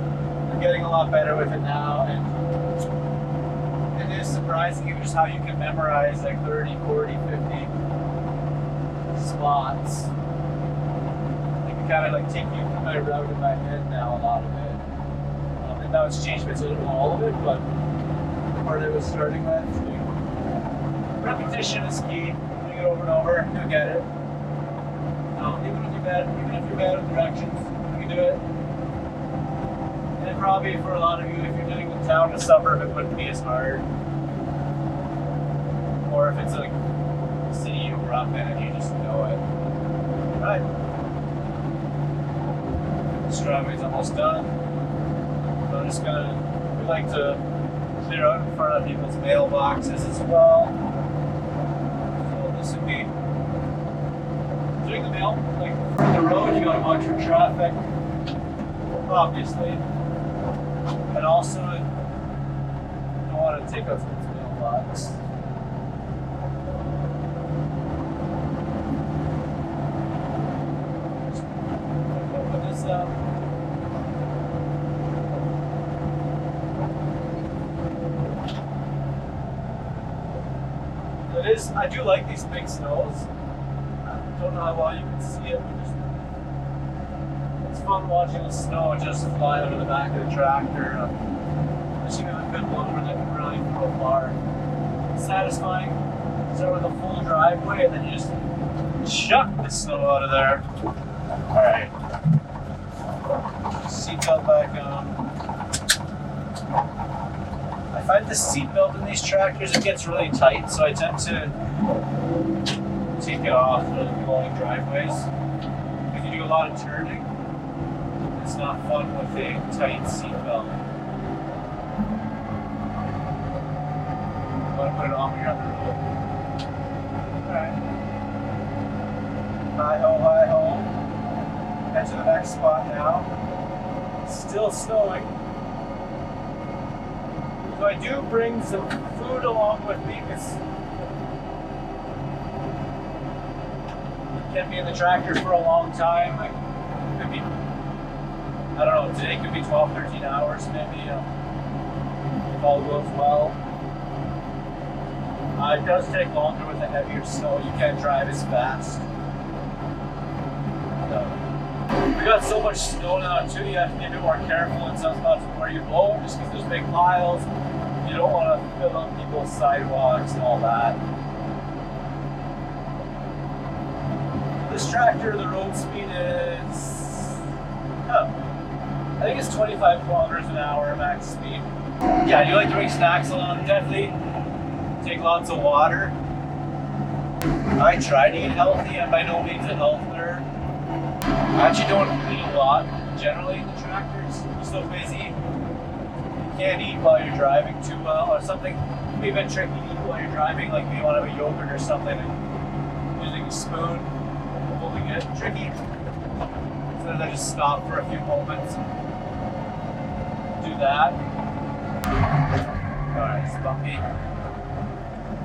I'm getting a lot better with it now, and it is surprising even just how you can memorize like 30, 40, 50 spots. Kind of like taking you through my route in my head now, a lot of it. And now it's changed, but it's not all of it, but the part I was starting with. Repetition is key. Doing it over and over, you'll get it. Even if you're bad at directions, you can do it. And probably for a lot of you, if you're doing the town to suburb, it wouldn't be as hard. Or if it's like a city you grew up in and you just know it. Right. This driveway's almost done. So I'm just we like to clear out in front of people's mailboxes as well. So this would be doing the mail, like for the road, you gotta watch for traffic, obviously. And also, you don't want to take out someone's mailbox. Open this up. I do like these big snows. Don't know how well you can see it, but it's fun watching the snow just fly out of the back of the tractor. Especially with a good blower that can really throw far. It's satisfying. Start with a full driveway and then you just chuck the snow out of there. Alright. Seatbelt back on. I find the seatbelt in these tractors, it gets really tight, so I tend to take it off for long driveways. If you do a lot of turning, it's not fun with a tight seatbelt. want to put it on when you're on the road. Alright. Hi-ho, hi-ho. Head to the next spot now. Still snowing. So I do bring some food along with me because can be in the tractor for a long time. Like, could be, I don't know, today could be 12, 13 hours maybe, if all goes well. It does take longer with the heavier snow. You can't drive as fast. So, we got so much snow now too, you have to be a bit more careful in some spots where you blow just because there's big piles. You don't want to fill up people's sidewalks and all that. This tractor, the road speed is, I think it's 25 kilometers an hour max speed. Yeah, I do like to bring snacks along, definitely. Take lots of water. I try to eat healthy. I'm by no means a health nerd. I actually don't eat a lot generally in the tractors. I'm so busy. You can't eat while you're driving too well or something. Maybe a bit tricky to eat while you're driving, like maybe you want to have a yogurt or something and using a spoon. Holding it tricky. So then I just stop for a few moments and do that. Alright, it's bumpy.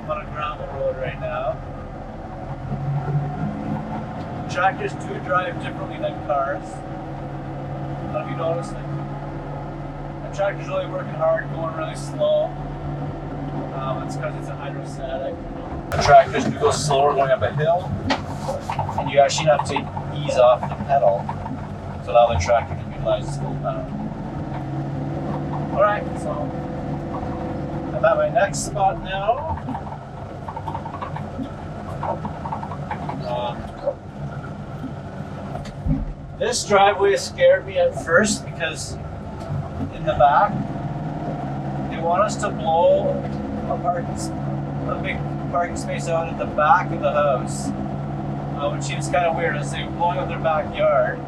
I'm on a gravel road right now. Tractors do drive differently than cars. Have you noticed that? A tractor's really working hard, going really slow. It's because it's a hydrostatic. The tractors do go slower going up a hill, and you actually have to ease off the pedal to allow the tractor to utilize its full power. Alright, so I'm at my next spot now. This driveway scared me at first because in the back, they want us to blow a big parking space out at the back of the house, which seems kind of weird as they're blowing up their backyard.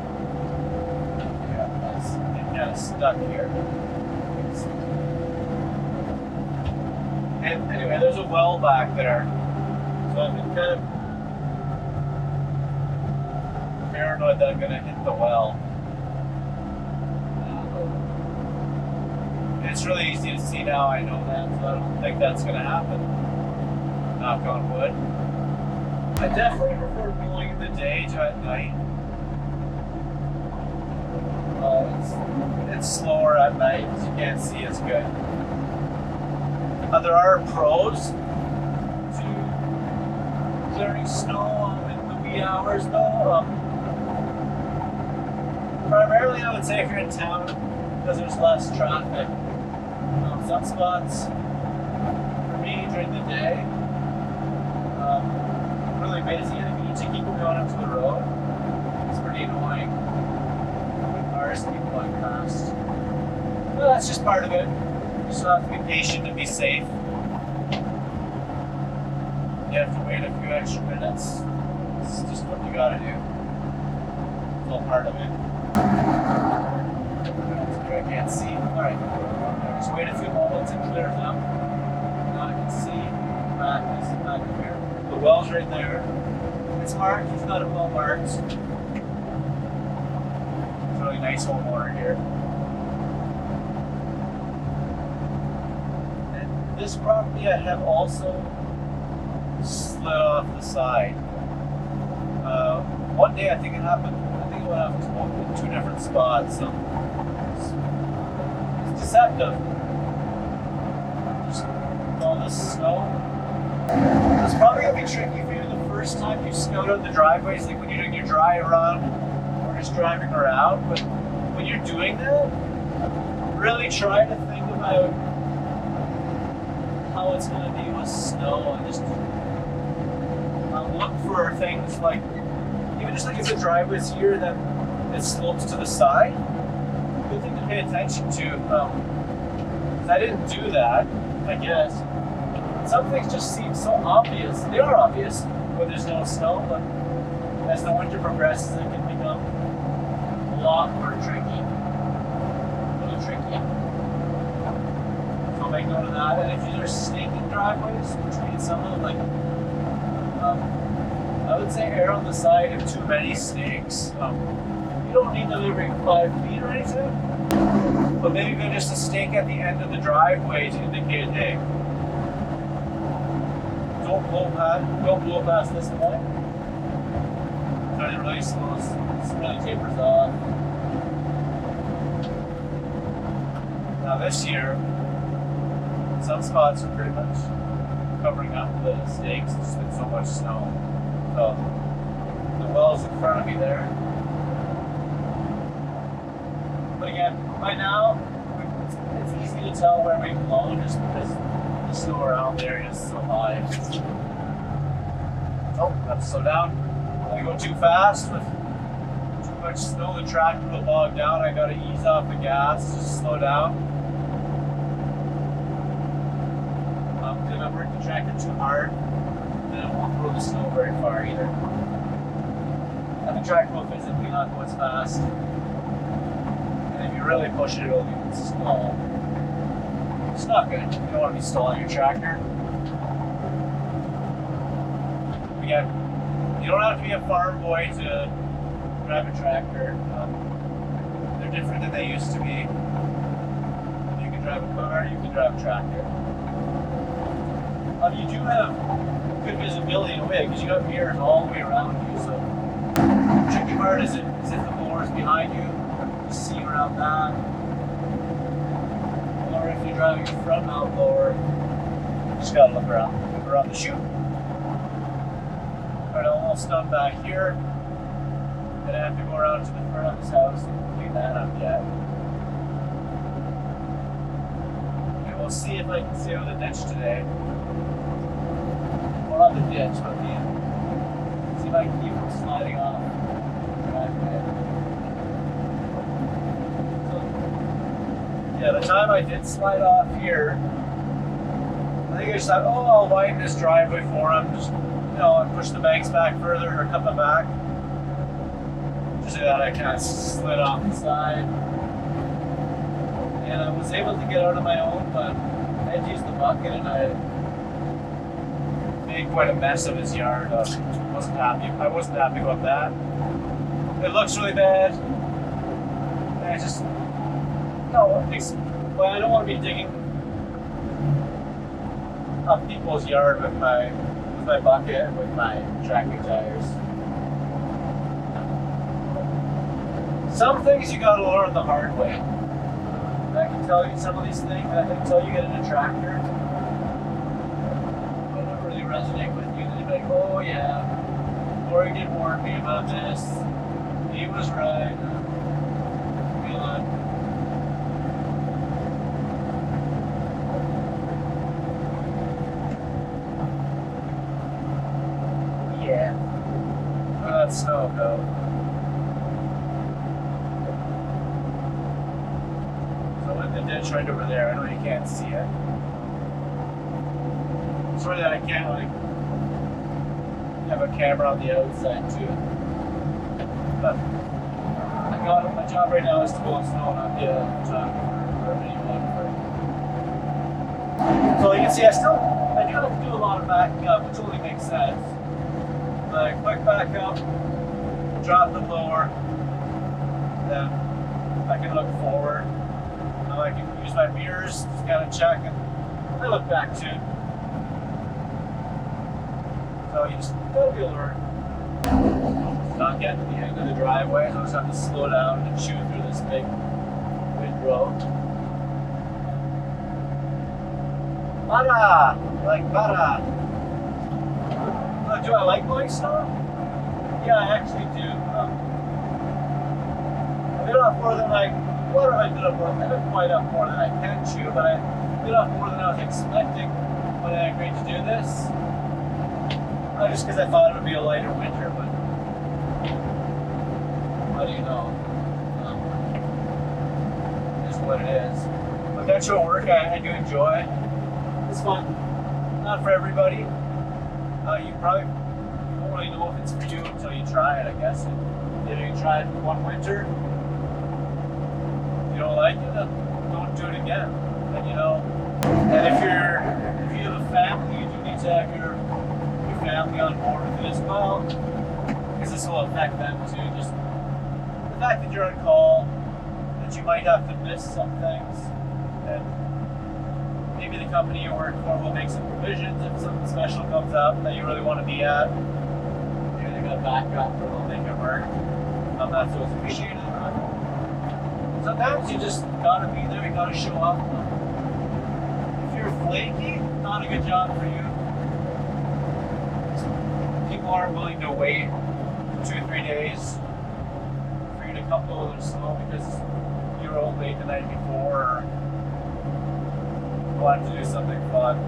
Yeah, I'm kind of stuck here. And anyway, there's a well back there, so I've been kind of paranoid that I'm going to hit the well. It's really easy to see now, I know that, so I don't think that's going to happen. Knock on wood. I definitely prefer blowing in the day to at night. It's slower at night because you can't see as good. There are pros to clearing snow in the wee hours though. Primarily, I would say if you're in town, because there's less traffic. Some spots, for me, during the day, really busy, and if you need to keep going up to the road, it's pretty annoying. Cars keep going past. Well, that's just part of it. You still have to be patient and be safe. You have to wait a few extra minutes. It's just what you gotta do. It's all part of it. I can't see. Alright. Just wait a few moments and clear them. Now I can see back here. The well's right there. It's marked. He's got it well marked. It's a really nice homeowner here. And this property I have also slid off the side. One day I think it happened. I think it went off in two different spots. So it's deceptive. Just all this snow. It's probably gonna be tricky for you the first time you scout out the driveways, like when you're doing your dry run or just driving around. But when you're doing that, really try to think about how it's gonna be with snow and just look for things like, even just like if the driveway's here, then it slopes to the side. Good thing to pay attention to. I didn't do that, I guess. Some things just seem so obvious. They are obvious when there's no snow, but as the winter progresses, it can become a lot more tricky. A little tricky. So make note of that. And if you're sneaking driveways, which means some of them, like, I would say err on the side of too many stakes. You don't need to leave 5 feet or anything, but maybe even just a stake at the end of the driveway to indicate, hey, don't blow past this point. Try to really slow, really tapers off. Now this year, some spots are pretty much covering up the stakes. There's been so much snow. So the well's in front of me there. But again, right now, it's easy to tell where we've blown just because the snow around there is so high. Oh, got to slow down. If I go too fast with too much snow, the tractor will bog down. I got to ease off the gas, just slow down. If I work the tractor too hard, then it won't throw the snow very far either. And the tractor will physically not go as fast. And if you really push it, it'll even stall. It's not good. You don't want to be stalling your tractor. Again, you don't have to be a farm boy to drive a tractor. They're different than they used to be. You can drive a car, you can drive a tractor. You do have good visibility in a way because you got mirrors all the way around you. So the tricky part is if the blower is behind you, you see around that. Or if you're driving a front mount blower, you just gotta look around the chute. Alright, I'm almost done back here. Then I have to go around to the front of this house and clean that up yet. And we'll see if I can sail the ditch today. Not the ditch, but see if I can keep from sliding off the driveway. So, yeah, the time I did slide off here, I think I just thought, oh, I'll widen this driveway for him, just, and push the banks back further or cut them back. Just so that I kind of slid off the side. And I was able to get out on my own, but I had to use the bucket and I made quite a mess of his yard. I wasn't happy about that. It looks really bad. And I just I don't want to be digging up people's yard with my bucket with my tracking tires. Some things you gotta learn the hard way. I can tell you some of these things until you get in a tractor. Resonate with you, they'd be like, oh yeah, Lori did warn me about this. He was right. Feel it. Yeah. Where that snow go? So in the ditch right over there, I know you can't see it. Sorry that I can't have a camera on the outside too. But my job right now is to blow snow, not the top or anyone. So you can see I do have to do a lot of backing up, which only makes sense. Like quick back up, drop the blower, then I can look forward. Now I can use my mirrors, just kind of check, and I look back too. So you just gotta be alert. Not getting to the end of the driveway, so I just have to slow down and shoot through this big windrow. Para! Like para! Do I like blowing snow? Yeah, I actually do. I bit off more than I bit quite up more than I can chew, but I bit off more than I was expecting when I agreed to do this. Not just because I thought it would be a lighter winter, but what do you know? It is what it is. But that show work I do enjoy. It's fun. Not for everybody. You won't really know if it's for you until you try it, I guess. If you try it one winter, if you don't like it, then don't do it again. And if you have a family, you do need to have your family on board with it as well, because this will affect them too. Just the fact that you're on call, that you might have to miss some things, and maybe the company you work for will make some provisions if something special comes up that you really want to be at. Maybe they're gonna back up or they'll make it work. That's always appreciated. Sometimes you just gotta be there, you gotta show up. If you're flaky, not a good job for you. People aren't willing to wait 2 or 3 days for you to come blow their snow because you were home late the night before or wanted to do something fun.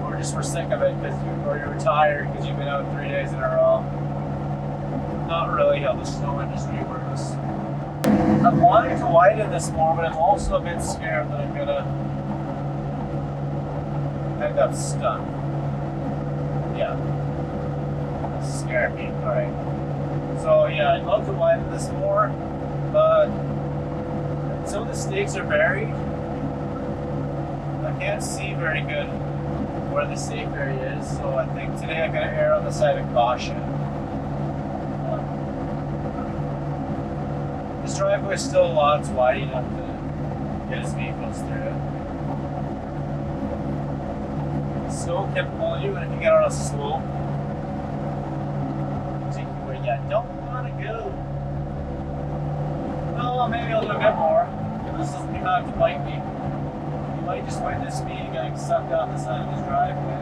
Or just were sick of it or you're tired because you've been out 3 days in a row. Not really how the snow industry works. I'm wanting to widen this more, but I'm also a bit scared that I'm gonna end up stuck. Yeah. Scared me. Alright. So yeah, I'd love to widen this more, but some of the stakes are buried. I can't see very good where the stake area is, so I think today I'm gonna err on the side of caution. This driveway is still lots wide enough to get his vehicles through it. Snow can pull you, and if you get on a slope, take you where you don't want to go. Oh, maybe I'll do a bit more. This doesn't even have to bite me. You might just witness me getting sucked out the side of this driveway.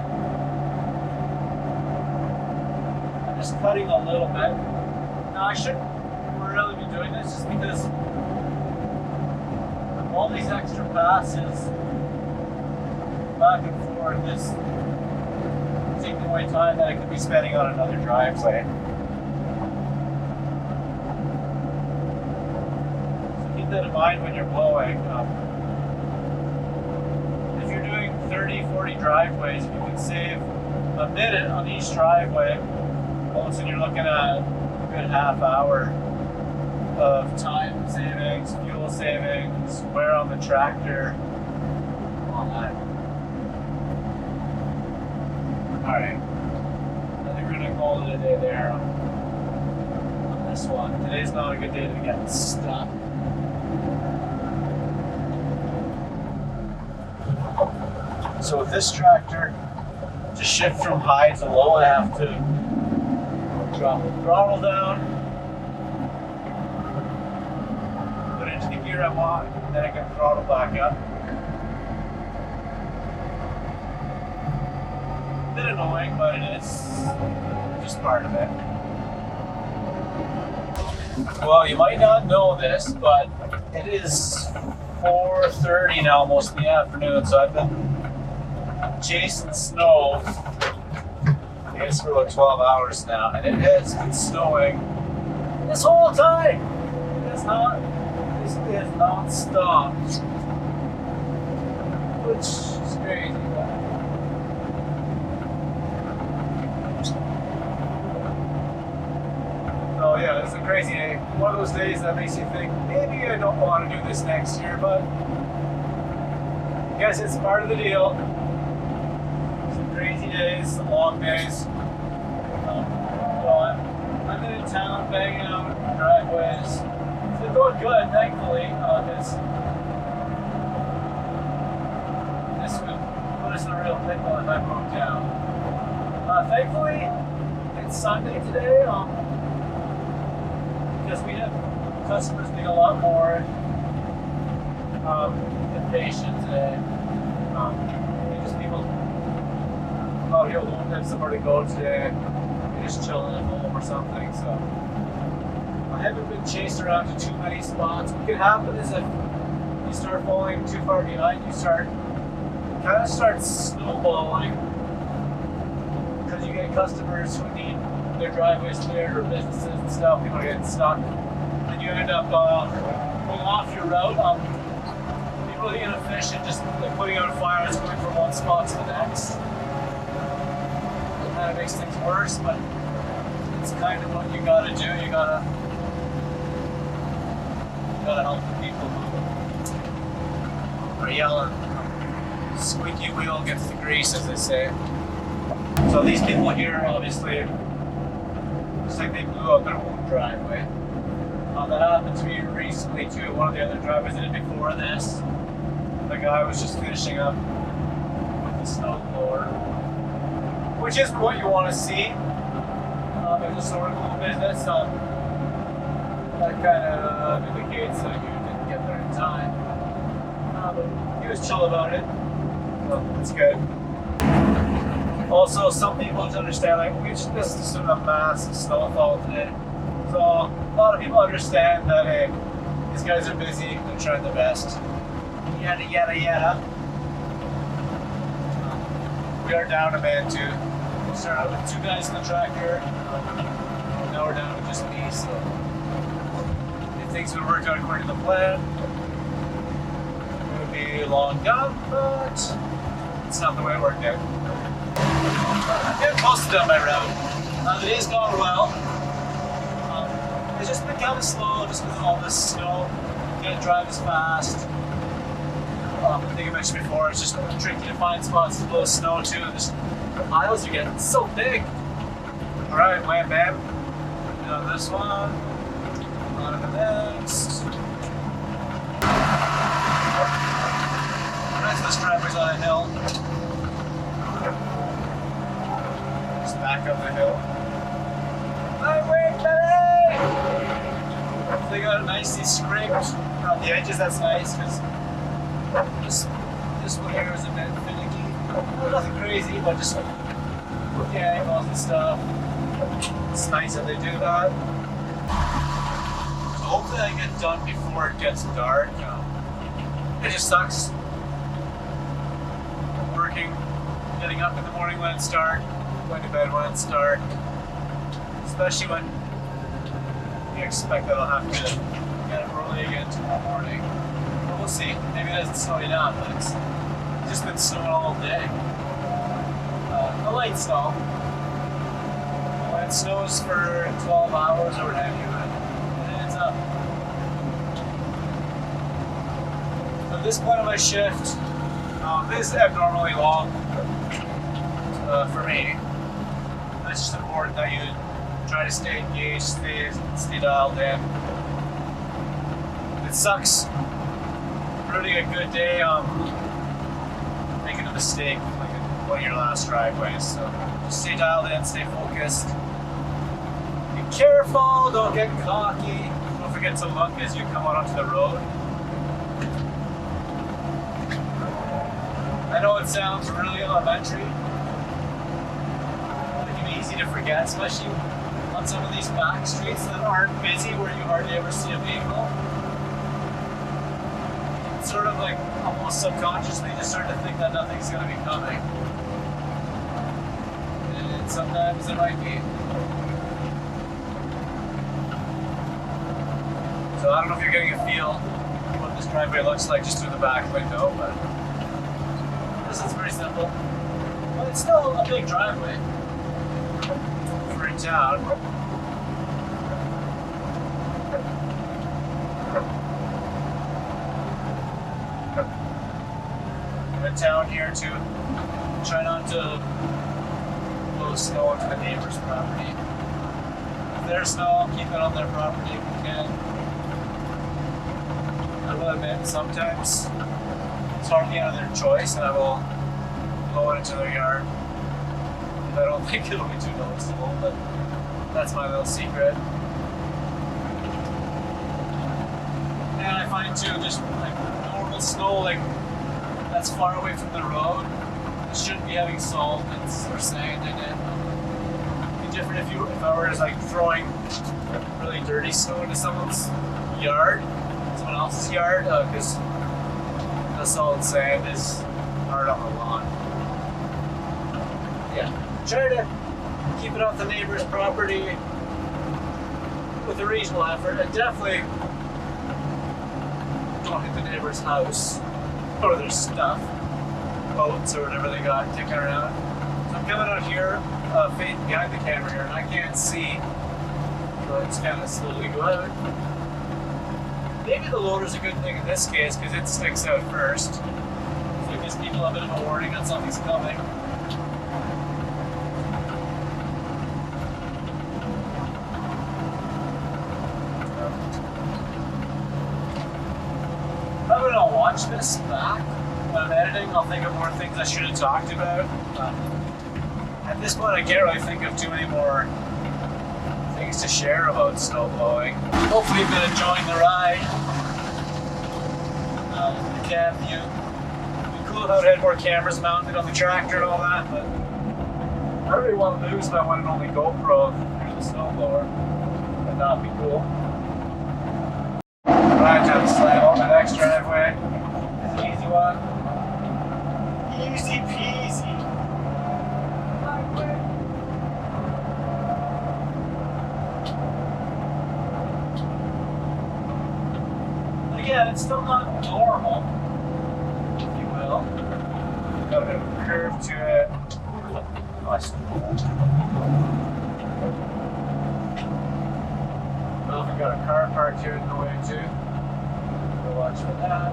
I'm just cutting a little bit. Now, I shouldn't really be doing this just because all these extra passes back and forth is taking away time that I could be spending on another driveway. So keep that in mind when you're blowing. If you're doing 30, 40 driveways, you can save a minute on each driveway. All of a sudden you're looking at a good half hour of time savings, fuel savings, wear on the tractor, all that. Alright. I think we're gonna call it a day there on this one. Today's not a good day to get stuck. So with this tractor, to shift from high to low, I have to drop the throttle down, into the gear I want, and then I can throttle back up. A bit annoying, but it is just part of it. Well, you might not know this, but it is 4:30 now, almost in the afternoon, so I've been chasing snow, I guess for like 12 hours now, and it has been snowing this whole time. It's not. This is non-stop, which is crazy. Oh yeah, it's a crazy day. One of those days that makes you think, maybe I don't want to do this next year, but I guess it's part of the deal. Some crazy days, some long days. So I'm in town, banging out driveways. It's going good, thankfully, because this would put us in a real pickle if I broke down. Thankfully, it's Sunday today, because we have customers being a lot more impatient today. Just people out here don't have somewhere to go today. They're just chilling at home or something, so I haven't been chased around to too many spots. What could happen is if you start falling too far behind, you start snowblowing, because you get customers who need their driveways cleared or businesses and stuff. People are getting stuck, and you end up going off your route. People are gonna fish and just putting out fires, going from one spot to the next. It kind of makes things worse, but it's kind of what you gotta do. You gotta help the people who are yelling. Squeaky wheel gets the grease, as they say. So these people here, obviously, looks like they blew up their own driveway. That happened to me recently too. One of the other drivers did it before this. The guy was just finishing up with the snowblower, which isn't what you want to see. It's a sort of little business. That kind of indicates that you didn't get there in time. But he was chill about it. So that's good. Also, some people don't understand, like, this is sort of a massive snowfall today. So, a lot of people understand that, hey, these guys are busy, they're trying their best. Yada, yada, yada. We are down a man, too. We started out with 2 guys in the tractor. Now we're down to just me, so if things would work out according to the plan, it would be long gone, but it's not the way it worked out. I'm getting close to done my route. The day's gone well. It's just been kind of slow just because of all this snow. Can't drive as fast. I think I mentioned before, it's just tricky to find spots with low snow too. The aisles are getting so big. Alright, wham bam. On this one. On to the next. Alright, so this driveway's on a hill. Just back up the hill. Highway, baby! They got it nicely scraped around the edges, that's nice, because this one here is a bit finicky. Nothing crazy, but just the angles and stuff. It's nice that they do that. So hopefully I get done before it gets dark. It just sucks. Working, getting up in the morning when it's dark, going to bed when it's dark. Especially when you expect that I'll have to get up early again tomorrow morning. But we'll see. Maybe it doesn't slow you down, but it's just been snowing all day. The light snow. When it snows for 12 hours or what have you, it ends up. So at this point of my shift, this is abnormally long for me. It's just important that you try to stay engaged, stay dialed in. It sucks ruining a good day making a mistake like in one of your last driveways. So just stay dialed in, stay focused. Be careful, don't get cocky. Don't forget to look as you come out onto the road. I know it sounds really elementary. It can be easy to forget, especially on some of these back streets that aren't busy where you hardly ever see a vehicle. It's sort of like almost subconsciously just start to think that nothing's going to be coming. And sometimes it might be. So I don't know if you're getting a feel of what this driveway looks like just through the back window, but this is pretty simple. But it's still a big driveway for in town. I'm in town here to try not to blow snow onto the neighbor's property. If there's snow, I'll keep it on their property if we can. I will admit, sometimes it's hardly out of their choice, and I will blow it into their yard. I don't think it'll be too noticeable, but that's my little secret. And I find too, just like normal snow, like that's far away from the road, it shouldn't be having salt or sand in it. It'd be different if I were just like throwing really dirty snow into someone's yard, someone else's yard, because the salt and sand is hard on the lawn. Yeah, try to keep it off the neighbor's property with a reasonable effort, and definitely don't hit the neighbor's house or their stuff, boats or whatever they got kicking around. So I'm coming out here, behind the camera here, and I can't see, so it's kind of slowly go out. Maybe the loader's a good thing in this case because it sticks out first. So we gives people a bit of a warning that something's coming. I'm gonna watch this back when I'm editing. I'll think of more things I should have talked about. At this point, I can't really think of too many more things to share about snowblowing. Hopefully, you've been enjoying the ride. The cab view. It'd be cool if I had more cameras mounted on the tractor and all that, but I really want to lose my one and only GoPro through the snowblower. That'd not be cool. Right, time to slam on the next driveway. It's an easy one. Easy peasy. But again, it's still not normal, if you will. Got a bit of a curve to it. Nice. Well, if we got a car parked here in the way too. Watch for that.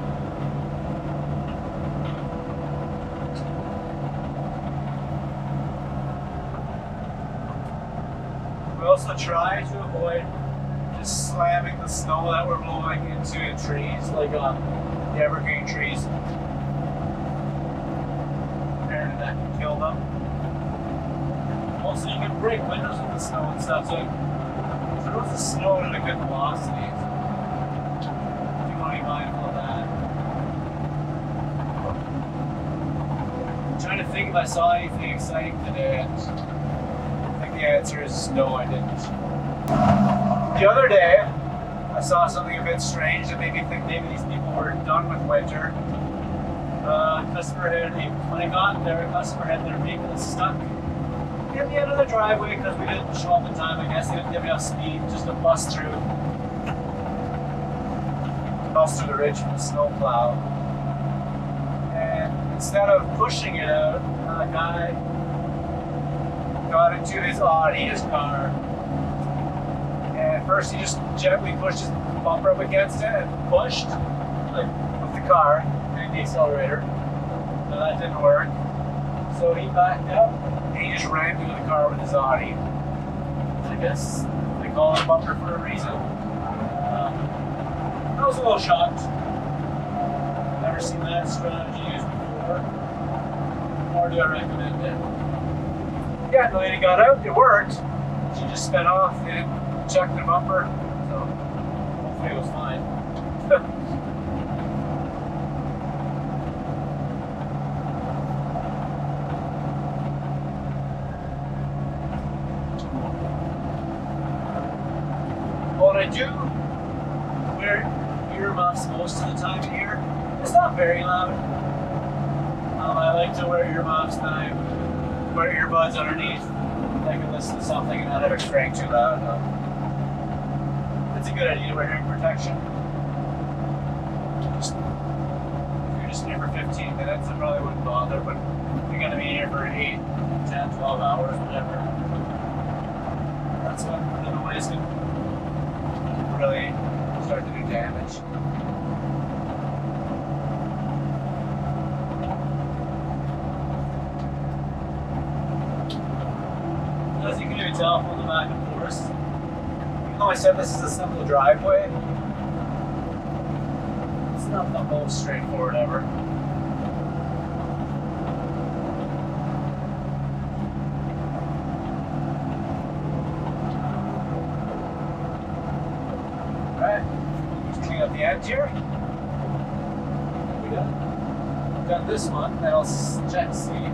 We also try to avoid just slamming the snow that we're blowing into trees, like the evergreen trees. Apparently that can kill them. Also, you can break windows with the snow and stuff, so it throws the snow at a good velocity. Mindful of that. I'm trying to think if I saw anything exciting today, and I think the answer is no, I didn't. The other day, I saw something a bit strange that made me think maybe these people were done with winter. Customer had, when I got there, a customer had their vehicle stuck at the end of the driveway because we didn't show up in time. I guess they didn't give enough speed just to bust through the ridge from the snowplow. And instead of pushing it out, a guy got into his car. And first he just gently pushed his bumper up against it and pushed, like with the car and the accelerator. No, that didn't work. So he backed up and he just rammed into the car with his Audi. I guess they call it a bumper for a reason. I was a little shocked. Never seen that strategy used before. Nor do I recommend it. Yeah, the lady got out, it worked. She just sped off, they didn't check the bumper, so hopefully it was fine. What I do wear earmuffs most of the time of year. It's not very loud. I like to wear earmuffs, then I wear earbuds underneath. I can listen to something and not have it crank too loud. It's a good idea to wear hearing protection. If you're just here for 15 minutes, it probably wouldn't bother, but if you're going to be here for 8, 10, 12 hours, whatever, that's when the noise can really start to do damage. As you can even tell from the back and forth, even though I said this is a simple driveway, it's not the most straightforward ever. Alright, just clean up the end here. We've done this one, then I'll check see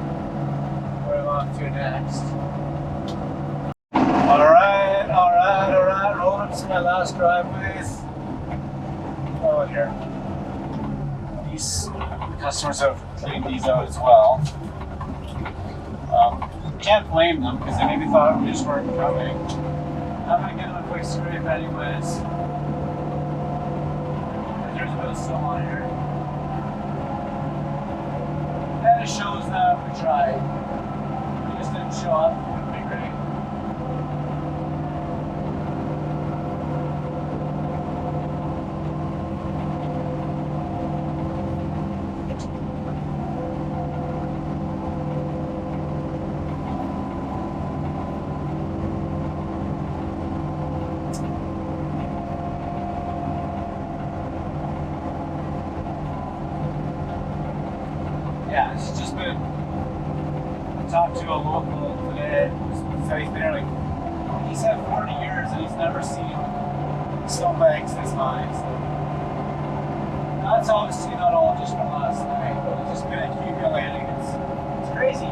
where I'm off to next. Alright, rolling up to my last driveways. Oh, here. These customers have cleaned these out as well. Can't blame them because they maybe thought we just weren't coming. I'm gonna give them a quick scrape anyways. There's a bit of snow on here. And it shows that we tried. We just didn't show up. It wouldn't be great. talked to a local today. So he's been there like, he said 40 years and he's never seen snowbanks this high. So that's obviously not all just from last night, but it's just been accumulating. It's crazy.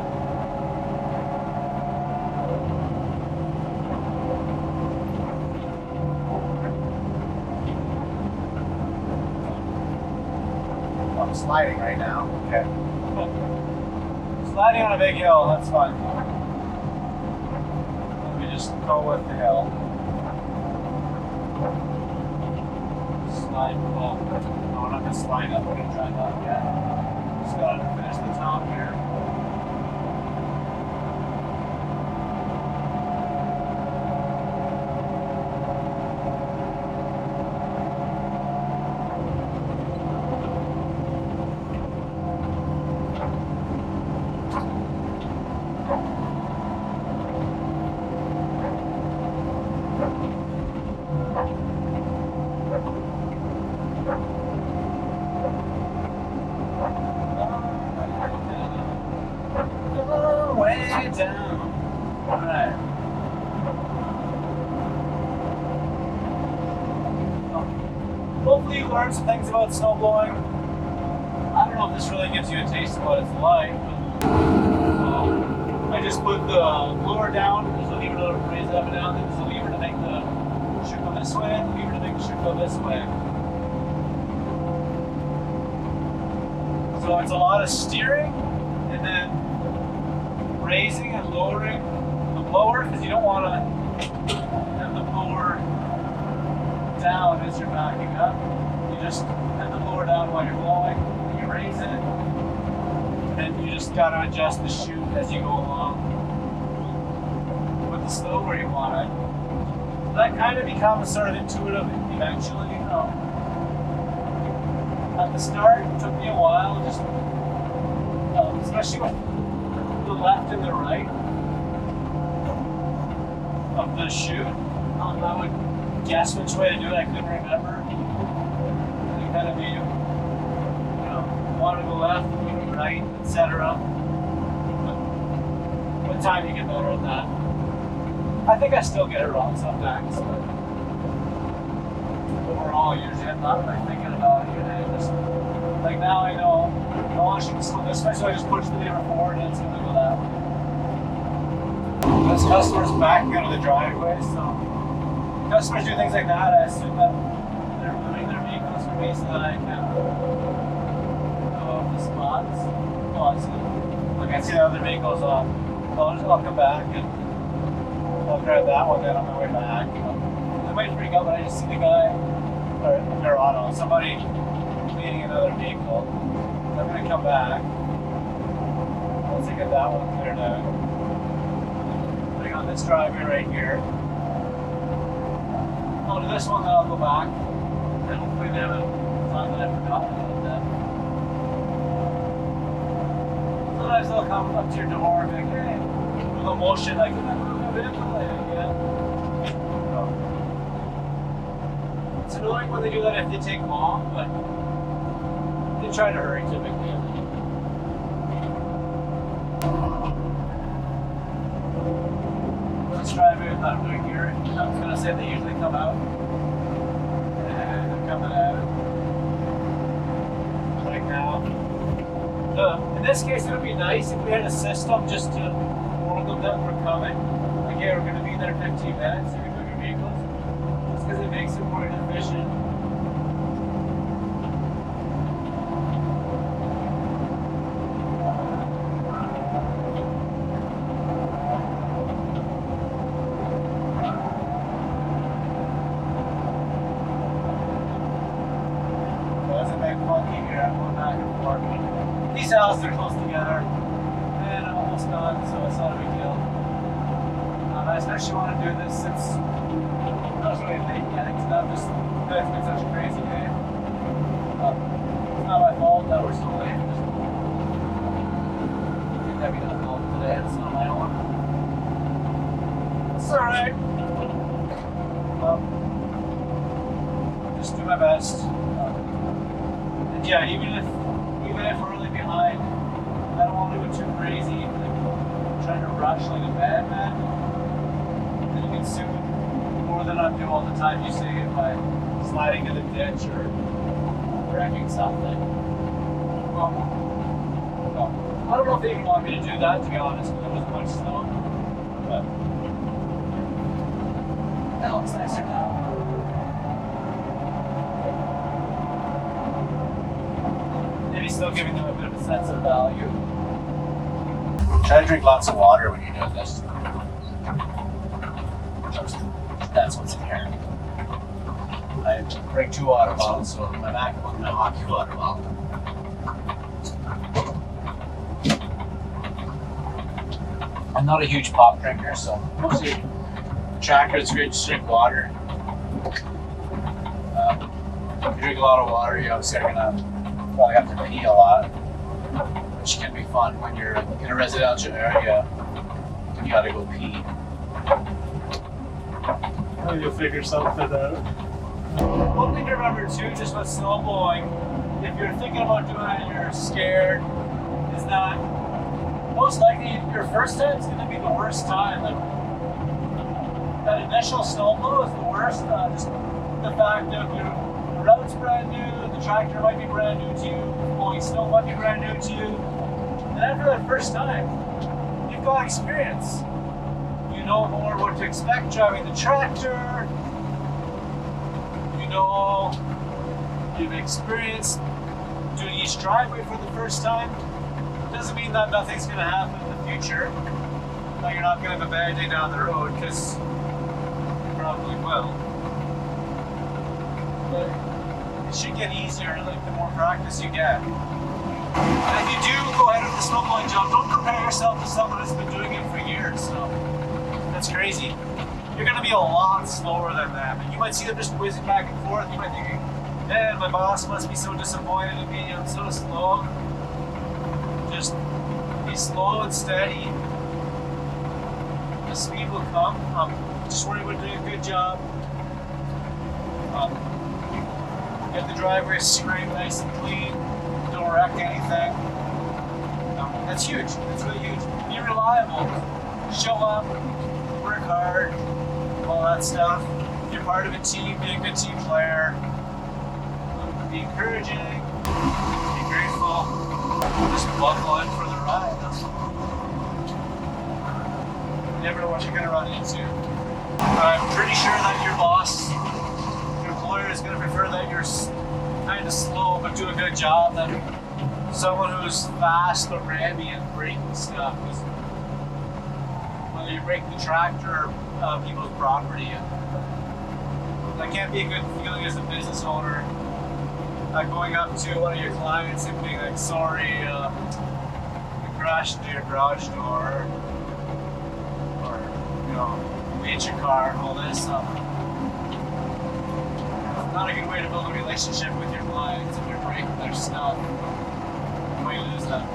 I'm sliding right now. Okay. Sliding on a big hill, that's fun. Let me just go with the hill. Slide, well, no, I'm not going to slide up, I'm going to drive up again. Just got to finish the top here. Way down. Alright. Hopefully you learned some things about snowblowing. I don't know if this really gives you a taste of what it's like, but I just put the blower down, there's a lever to raise it up and down, there's a lever to make the shoot go this way, and the lever to make the shoot go this way. So it's a lot of steering, and then raising and lowering the blower, because you don't want to have the blower down as you're backing up. You just have the blower down while you're blowing, and you raise it, and then you just got to adjust the chute as you go along with the slow where you want it. So that kind of becomes sort of intuitive eventually, you know. At the start, it took me a while, just especially with the left and the right of the chute. I would guess which way to do it. I couldn't remember. It kind of made you know, want to go left, maybe right, etc. With time you get better at that. I think I still get it wrong sometimes, but overall, usually I'm not really thinking about it. Just like now I know. I want you to go this way, so I just push the lever forward and it's going to go that way. This customer's backing out of the driveway, so customers do things like that. I assume that they're moving their vehicles for me so that I can go off the spots. Oh, I see. Like I see the other vehicles off. I'll come back and I'll grab that one then on my way back. I might freak out, but I just see the guy, or somebody leading another vehicle. I'm going to come back once I get that one cleared out. Putting on this driveway right here. I'll do this one, then I'll go back. And hopefully they haven't thought that I forgot about that. Sometimes they'll come up to your door and be like, hey, with a motion like, move in again. So, it's annoying when they do that if they take long, but they try to hurry typically. Let's try a bit I'm doing here. I was going to say they usually come out. And they're coming out. Like now. In this case, it would be nice if we had a system just to warn them that we're coming. Like, yeah, we're going to be there in 15 minutes. You can move your vehicles. Just because it makes it more efficient. These houses are close together, and I'm almost done, so it's not a big deal. I especially want to do this since I'm not really late yet, because it's been such a crazy day. It's not my fault that we're so late. I think that'd be my fault today, it's not my own. It's alright. Well, just do my best. And yeah, even if we're really behind, I don't want to go too crazy. Like, trying to rush like a madman, then you can soon more than undo all the time you save by sliding to the ditch or wrecking something. Well, I don't know if they even want me to do that, to be honest, because there wasn't much snow. But that looks nicer now. Maybe still giving them a bit of a sense of value. Try to drink lots of water when you're doing this. That's what's inherent. I bring 2 water bottles, so my maximum is my hockey water bottle. I'm not a huge pop drinker, so mostly tracker, it's great to drink water. If you drink a lot of water, you obviously are gonna probably have to pee a lot, which can be fun when you're in a residential area and you gotta go pee. You'll figure something out. One thing to remember too, just with snowblowing, if you're thinking about doing it and you're scared, is that most likely your first time is going to be the worst time. Like, that initial snowblow is the worst. Just the fact that the route's brand new, the tractor might be brand new to you, blowing snow might be brand new to you. And after that first time, you've got experience. You know more what to expect driving the tractor. You know, you've experienced doing each driveway for the first time. Doesn't mean that nothing's going to happen in the future. That you're not going to have a bad day down the road, because you probably will. But it should get easier, like the more practice you get. And if you do go ahead with the snowblowing job, don't compare yourself to someone that's been doing it for years. So that's crazy. You're going to be a lot slower than them, and you might see them just whizzing back and forth. You might think, man, my boss must be so disappointed in me. I'm so slow. Just be slow and steady. The speed will come. Just worry about doing a good job. Get the driveway scraped nice and clean. Don't wreck anything. That's huge. That's really huge. Be reliable. Show up. Work hard. All that stuff. If you're part of a team, be a good team player. Be encouraging. Be grateful. Just buckle in for the ride. You never know what you're going to run into. I'm pretty sure that your boss, your employer, is going to prefer that you're kind of slow but do a good job than someone who's fast but rammy and breaking stuff. Whether you're breaking the tractor or people's property, that can't be a good feeling as a business owner. Going up to one of your clients and being like, sorry, you crashed into your garage door, or, you know, we hit your car, all this. It's not a good way to build a relationship with your clients if you're breaking their stuff. You might lose them.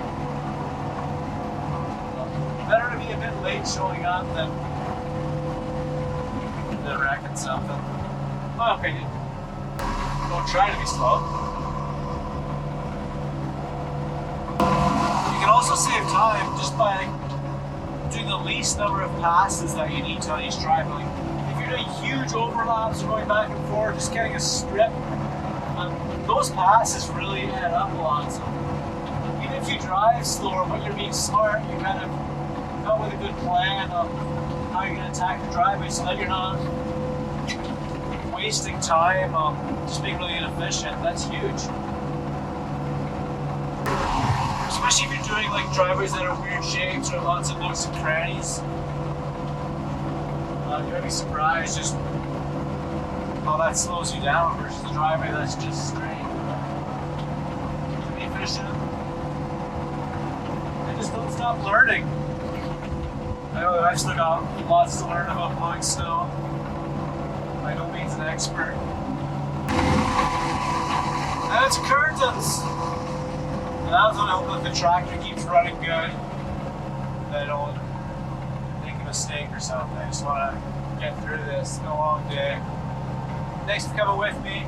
Better to be a bit late showing up than wrecking something. My opinion. Don't try to be slow. You can also save time just by doing the least number of passes that you need on each drive. Like, if you're doing huge overlaps or going back and forth, just getting a strip, those passes really add up a lot. So even if you drive slower, but you're being smart, you kind of come with a good plan of how you're going to attack the driveway so that you're not wasting time, just being really inefficient. That's huge. Especially if you're doing like driveways that are weird shapes or lots of nooks and crannies. You're gonna be surprised just how that slows you down versus the driveway that's just straight. To be efficient. And just don't stop learning. I know I've still got lots to learn about blowing snow. By no means an expert. And it's curtains! And I was going to hope that the tractor keeps running good. That I don't make a mistake or something. I just want to get through this. It's been a long day. Thanks for coming with me.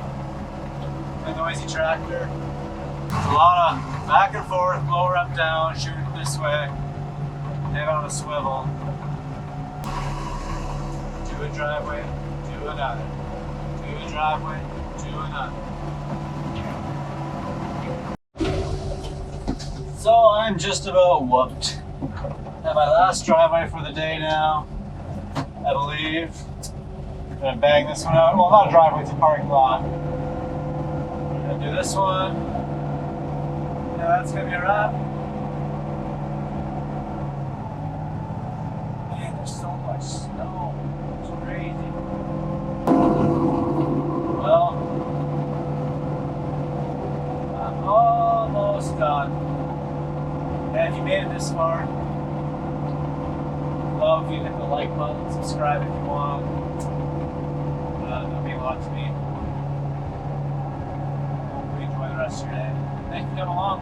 My noisy tractor. There's a lot of back and forth, blower up, down, shooting this way. Head on a swivel. Do a driveway, do another. Do a driveway, do another. So I'm just about whooped. At my last driveway for the day now, I believe. I'm gonna bang this one out. Well, not a driveway, it's a parking lot. I'm gonna do this one. Yeah, that's gonna be a wrap. Man, there's so much snow. It's crazy. Well, I'm almost done. And if you made it this far, love if you hit the like button, subscribe if you want. That'll mean a lot to me. Hope you enjoy the rest of your day. Thank you for coming along.